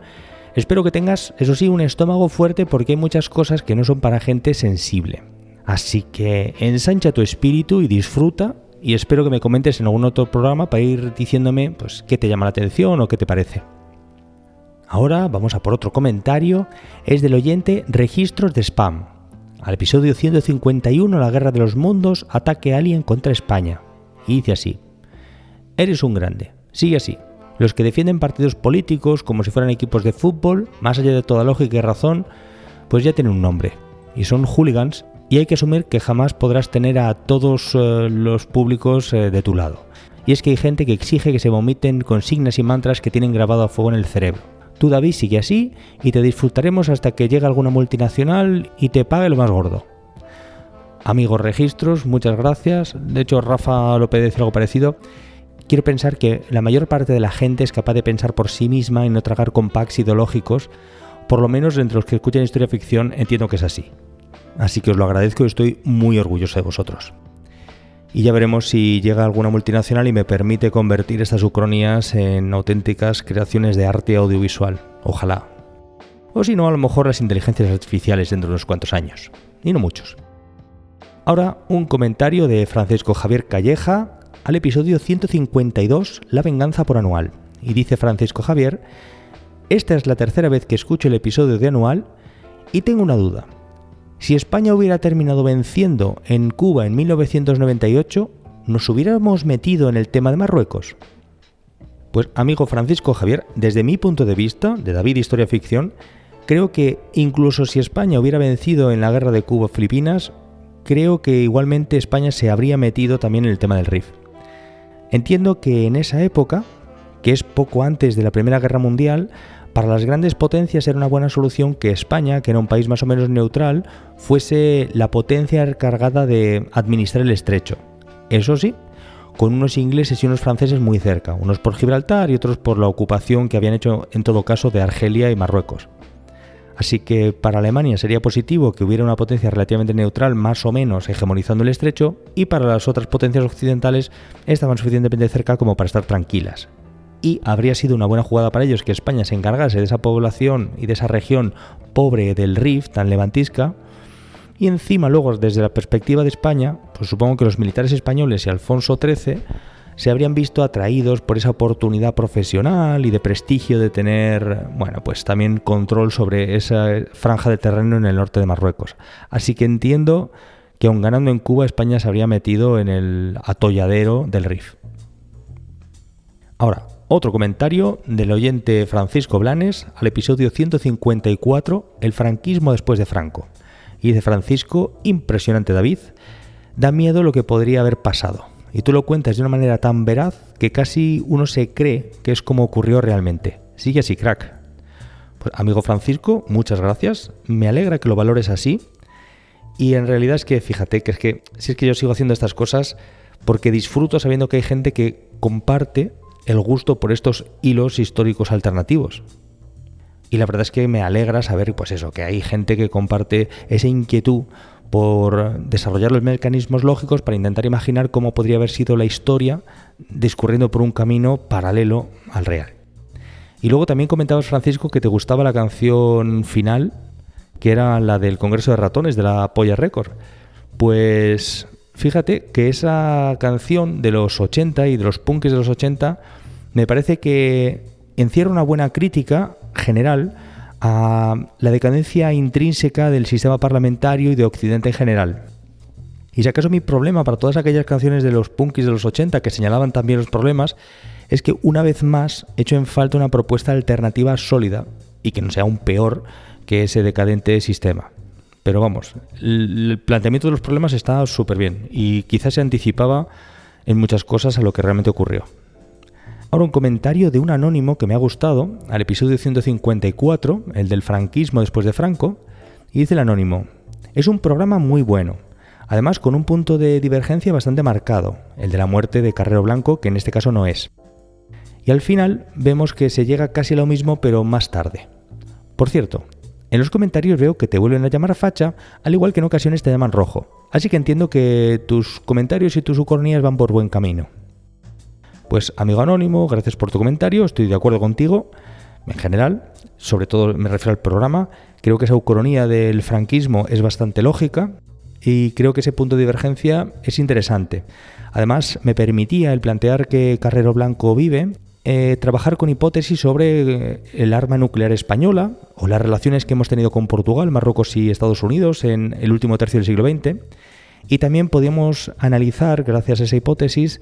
Espero que tengas, eso sí, un estómago fuerte porque hay muchas cosas que no son para gente sensible. Así que ensancha tu espíritu y disfruta, y espero que me comentes en algún otro programa para ir diciéndome pues, qué te llama la atención o qué te parece. Ahora vamos a por otro comentario, es del oyente Registros de Spam. Al episodio 151, La Guerra de los Mundos, ataque alien contra España. Y dice así, eres un grande, sigue así. Los que defienden partidos políticos como si fueran equipos de fútbol, más allá de toda lógica y razón, pues ya tienen un nombre. Y son hooligans, y hay que asumir que jamás podrás tener a todos los públicos de tu lado. Y es que hay gente que exige que se vomiten consignas y mantras que tienen grabado a fuego en el cerebro. Tú, David, sigue así y te disfrutaremos hasta que llegue alguna multinacional y te pague lo más gordo. Amigos registros, muchas gracias. De hecho, Rafa López dice algo parecido. Quiero pensar que la mayor parte de la gente es capaz de pensar por sí misma y no tragar con packs ideológicos. Por lo menos entre los que escuchan historia ficción entiendo que es así. Así que os lo agradezco y estoy muy orgulloso de vosotros. Y ya veremos si llega alguna multinacional y me permite convertir estas ucronías en auténticas creaciones de arte audiovisual. Ojalá. O si no, a lo mejor las inteligencias artificiales dentro de unos cuantos años. Y no muchos. Ahora, un comentario de Francisco Javier Calleja al episodio 152, La venganza por Anual. Y dice Francisco Javier: esta es la tercera vez que escucho el episodio de Anual y tengo una duda. Si España hubiera terminado venciendo en Cuba en 1998, ¿nos hubiéramos metido en el tema de Marruecos? Pues, amigo Francisco Javier, desde mi punto de vista, de David Historia Ficción, creo que incluso si España hubiera vencido en la guerra de Cuba-Filipinas, creo que igualmente España se habría metido también en el tema del RIF. Entiendo que en esa época, que es poco antes de la Primera Guerra Mundial, para las grandes potencias era una buena solución que España, que era un país más o menos neutral, fuese la potencia encargada de administrar el estrecho. Eso sí, con unos ingleses y unos franceses muy cerca, unos por Gibraltar y otros por la ocupación que habían hecho en todo caso de Argelia y Marruecos. Así que para Alemania sería positivo que hubiera una potencia relativamente neutral, más o menos hegemonizando el estrecho, y para las otras potencias occidentales estaban suficientemente cerca como para estar tranquilas. Y habría sido una buena jugada para ellos que España se encargase de esa población y de esa región pobre del Rif, tan levantisca, y encima luego desde la perspectiva de España, pues supongo que los militares españoles y Alfonso XIII se habrían visto atraídos por esa oportunidad profesional y de prestigio de tener, bueno, pues también control sobre esa franja de terreno en el norte de Marruecos. Así que entiendo que aun ganando en Cuba, España se habría metido en el atolladero del Rif. Ahora, otro comentario del oyente Francisco Blanes al episodio 154, El franquismo después de Franco. Y dice Francisco: impresionante, David, da miedo lo que podría haber pasado. Y tú lo cuentas de una manera tan veraz que casi uno se cree que es como ocurrió realmente. Sigue así, crack. Pues, amigo Francisco, muchas gracias. Me alegra que lo valores así. Y en realidad es que, fíjate, si es que yo sigo haciendo estas cosas porque disfruto sabiendo que hay gente que comparte el gusto por estos hilos históricos alternativos. Y la verdad es que me alegra saber, pues eso, que hay gente que comparte esa inquietud por desarrollar los mecanismos lógicos para intentar imaginar cómo podría haber sido la historia discurriendo por un camino paralelo al real. Y luego también comentabas, Francisco, que te gustaba la canción final, que era la del Congreso de Ratones, de la Polla Record. Pues fíjate que esa canción de los 80 y de los punkis de los 80 me parece que encierra una buena crítica general a la decadencia intrínseca del sistema parlamentario y de Occidente en general. Y si acaso mi problema para todas aquellas canciones de los punkis de los 80 que señalaban también los problemas es que una vez más echo en falta una propuesta alternativa sólida y que no sea aún peor que ese decadente sistema. Pero vamos, el planteamiento de los problemas está súper bien y quizás se anticipaba en muchas cosas a lo que realmente ocurrió. Ahora un comentario de un anónimo que me ha gustado al episodio 154, el del franquismo después de Franco, y dice el anónimo: es un programa muy bueno, además con un punto de divergencia bastante marcado, el de la muerte de Carrero Blanco, que en este caso no es. Y al final vemos que se llega casi a lo mismo pero más tarde. Por cierto, en los comentarios veo que te vuelven a llamar facha, al igual que en ocasiones te llaman rojo, así que entiendo que tus comentarios y tus ucornías van por buen camino. Pues amigo anónimo, gracias por tu comentario, estoy de acuerdo contigo, en general, sobre todo me refiero al programa, creo que esa ucronía del franquismo es bastante lógica y creo que ese punto de divergencia es interesante. Además, me permitía el plantear que Carrero Blanco vive, trabajar con hipótesis sobre el arma nuclear española o las relaciones que hemos tenido con Portugal, Marruecos y Estados Unidos en el último tercio del siglo XX, y también podíamos analizar, gracias a esa hipótesis,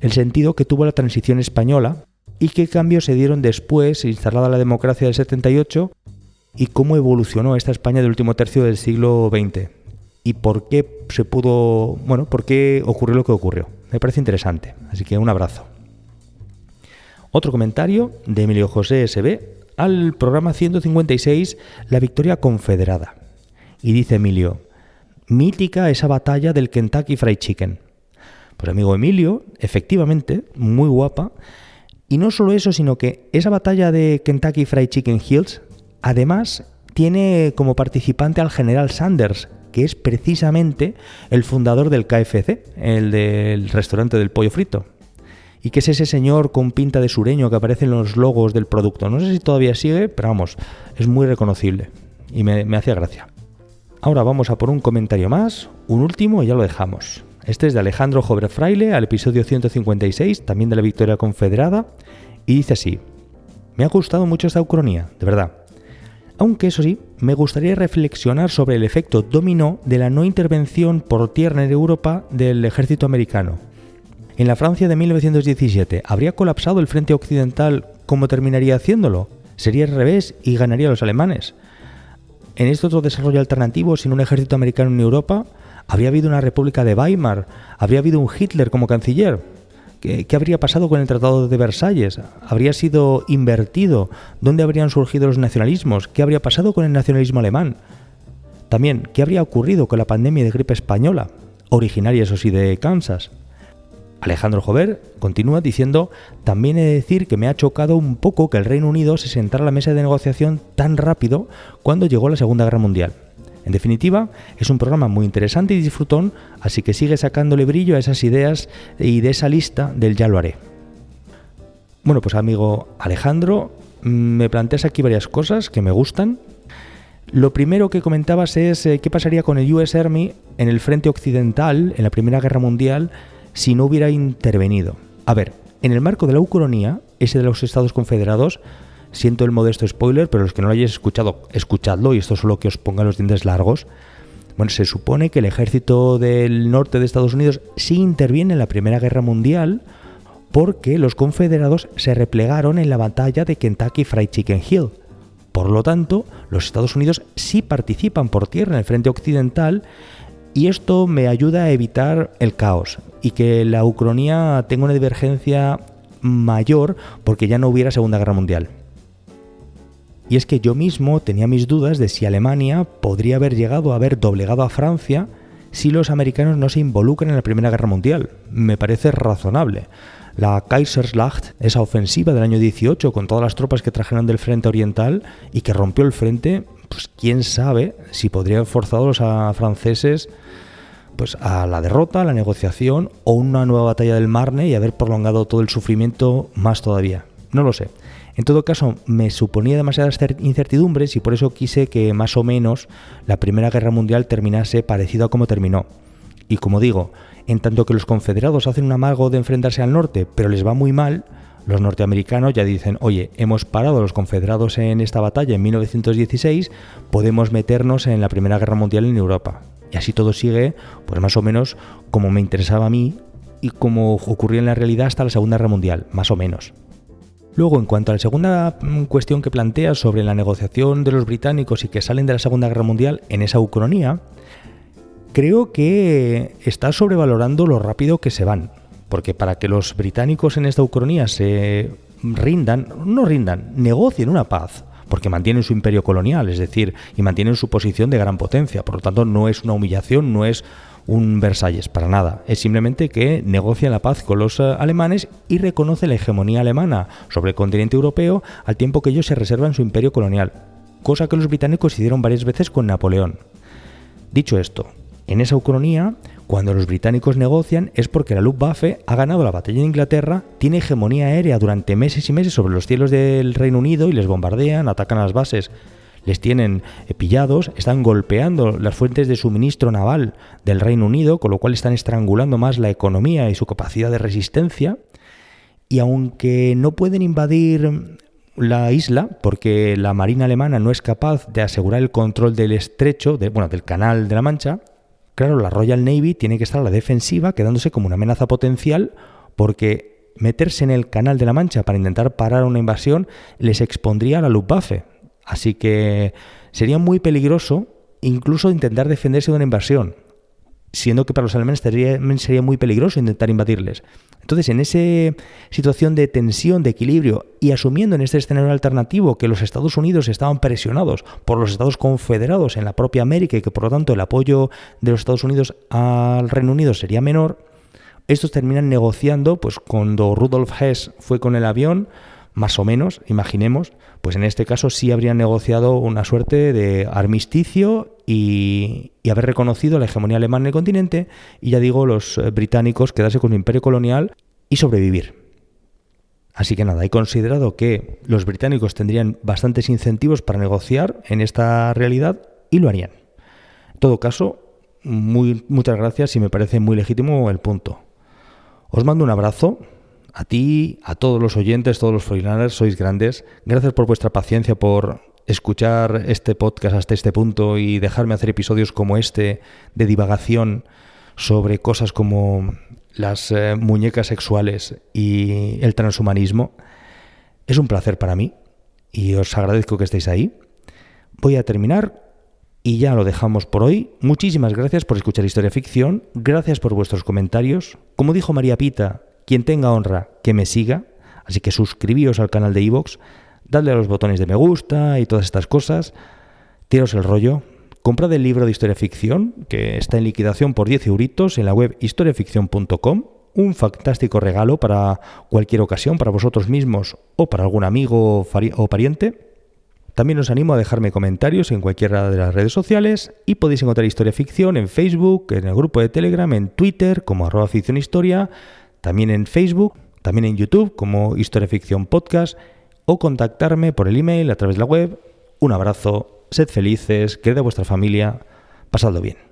el sentido que tuvo la transición española y qué cambios se dieron después, instalada la democracia del 78, y cómo evolucionó esta España del último tercio del siglo XX y por qué por qué ocurrió lo que ocurrió. Me parece interesante, así que un abrazo. Otro comentario de Emilio José SB al programa 156, la victoria confederada. Y dice Emilio, mítica esa batalla del Kentucky Fried Chicken. Pues amigo Emilio, efectivamente, muy guapa. Y no solo eso, sino que esa batalla de Kentucky Fried Chicken Hills, además, tiene como participante al general Sanders, que es precisamente el fundador del KFC, el del restaurante del pollo frito. Y que es ese señor con pinta de sureño que aparece en los logos del producto. No sé si todavía sigue, pero vamos, es muy reconocible. Y me hacía gracia. Ahora vamos a por un comentario más, un último y ya lo dejamos. Este es de Alejandro Jover Fraile, al episodio 156, también de la Victoria Confederada, y dice así: me ha gustado mucho esta ucronía, de verdad. Aunque eso sí, me gustaría reflexionar sobre el efecto dominó de la no intervención por tierra en Europa del ejército americano. En la Francia de 1917, ¿habría colapsado el frente occidental como terminaría haciéndolo? ¿Sería al revés y ganaría a los alemanes? En este otro desarrollo alternativo, sin un ejército americano en Europa, ¿habría habido una República de Weimar? ¿Habría habido un Hitler como canciller? ¿Qué habría pasado con el Tratado de Versalles? ¿Habría sido invertido? ¿Dónde habrían surgido los nacionalismos? ¿Qué habría pasado con el nacionalismo alemán? También, ¿qué habría ocurrido con la pandemia de gripe española, originaria eso sí de Kansas? Alejandro Jover continúa diciendo: también he de decir que me ha chocado un poco que el Reino Unido se sentara a la mesa de negociación tan rápido cuando llegó la Segunda Guerra Mundial. En definitiva, es un programa muy interesante y disfrutón, así que sigue sacándole brillo a esas ideas y de esa lista del ya lo haré. Bueno, pues amigo Alejandro, me planteas aquí varias cosas que me gustan. Lo primero que comentabas es qué pasaría con el US Army en el frente occidental en la Primera Guerra Mundial si no hubiera intervenido. A ver, en el marco de la ucronía, ese de los Estados Confederados, siento el modesto spoiler, pero los que no lo hayáis escuchado, escuchadlo, y esto solo que os ponga los dientes largos. Bueno, se supone que el ejército del norte de Estados Unidos sí interviene en la Primera Guerra Mundial porque los confederados se replegaron en la batalla de Kentucky Fried Chicken Hill. Por lo tanto, los Estados Unidos sí participan por tierra en el frente occidental, y esto me ayuda a evitar el caos y que la ucronía tenga una divergencia mayor porque ya no hubiera Segunda Guerra Mundial. Y es que yo mismo tenía mis dudas de si Alemania podría haber llegado a haber doblegado a Francia si los americanos no se involucran en la Primera Guerra Mundial. Me parece razonable. La Kaiserslacht, esa ofensiva del año 18 con todas las tropas que trajeron del frente oriental y que rompió el frente, pues quién sabe si podría haber forzado a los franceses pues a la derrota, a la negociación o una nueva batalla del Marne y haber prolongado todo el sufrimiento más todavía. No lo sé. En todo caso, me suponía demasiadas incertidumbres y por eso quise que más o menos la Primera Guerra Mundial terminase parecido a como terminó. Y como digo, en tanto que los confederados hacen un amago de enfrentarse al norte, pero les va muy mal, los norteamericanos ya dicen: oye, hemos parado a los confederados en esta batalla en 1916, podemos meternos en la Primera Guerra Mundial en Europa. Y así todo sigue, pues más o menos como me interesaba a mí y como ocurrió en la realidad hasta la Segunda Guerra Mundial, más o menos. Luego, en cuanto a la segunda cuestión que planteas sobre la negociación de los británicos y que salen de la Segunda Guerra Mundial en esa ucronía, creo que está sobrevalorando lo rápido que se van. Porque para que los británicos en esta ucronía se negocien una paz, porque mantienen su imperio colonial, es decir, y mantienen su posición de gran potencia. Por lo tanto, no es una humillación, no es un Versalles, para nada. Es simplemente que negocia la paz con los alemanes y reconoce la hegemonía alemana sobre el continente europeo al tiempo que ellos se reservan su imperio colonial, cosa que los británicos hicieron varias veces con Napoleón. Dicho esto, en esa ucronía, cuando los británicos negocian es porque la Luftwaffe ha ganado la batalla de Inglaterra, tiene hegemonía aérea durante meses y meses sobre los cielos del Reino Unido y les bombardean, atacan a las bases, les tienen pillados, están golpeando las fuentes de suministro naval del Reino Unido, con lo cual están estrangulando más la economía y su capacidad de resistencia. Y aunque no pueden invadir la isla, porque la Marina alemana no es capaz de asegurar el control del estrecho, del Canal de la Mancha, claro, la Royal Navy tiene que estar a la defensiva, quedándose como una amenaza potencial, porque meterse en el Canal de la Mancha para intentar parar una invasión les expondría a la Luftwaffe. Así que sería muy peligroso incluso intentar defenderse de una invasión. siendo que para los alemanes sería muy peligroso intentar invadirles. Entonces, en esa situación de tensión, de equilibrio, y asumiendo en este escenario alternativo que los Estados Unidos estaban presionados por los Estados Confederados en la propia América y que por lo tanto el apoyo de los Estados Unidos al Reino Unido sería menor, estos terminan negociando, pues cuando Rudolf Hess fue con el avión, más o menos, imaginemos, pues en este caso sí habrían negociado una suerte de armisticio y haber reconocido la hegemonía alemana en el continente y, ya digo, los británicos quedarse con su imperio colonial y sobrevivir. Así que nada, he considerado que los británicos tendrían bastantes incentivos para negociar en esta realidad y lo harían. En todo caso, muchas gracias y me parece muy legítimo el punto. Os mando un abrazo. A ti, a todos los oyentes, todos los freelaners, sois grandes. Gracias por vuestra paciencia, por escuchar este podcast hasta este punto y dejarme hacer episodios como este de divagación sobre cosas como las muñecas sexuales y el transhumanismo. Es un placer para mí y os agradezco que estéis ahí. Voy a terminar y ya lo dejamos por hoy. Muchísimas gracias por escuchar Historia Ficción. Gracias por vuestros comentarios. Como dijo María Pita, quien tenga honra, que me siga, así que suscribíos al canal de iVoox, dadle a los botones de me gusta y todas estas cosas, tiraos el rollo, comprad el libro de Historia Ficción, que está en liquidación por 10 euritos en la web historiaficción.com, un fantástico regalo para cualquier ocasión, para vosotros mismos o para algún amigo o pariente. También os animo a dejarme comentarios en cualquiera de las redes sociales y podéis encontrar Historia Ficción en Facebook, en el grupo de Telegram, en Twitter como @ficcionhistoria, también en Facebook, también en YouTube como Historia Ficción Podcast o contactarme por el email a través de la web. Un abrazo, sed felices, quered a vuestra familia, pasadlo bien.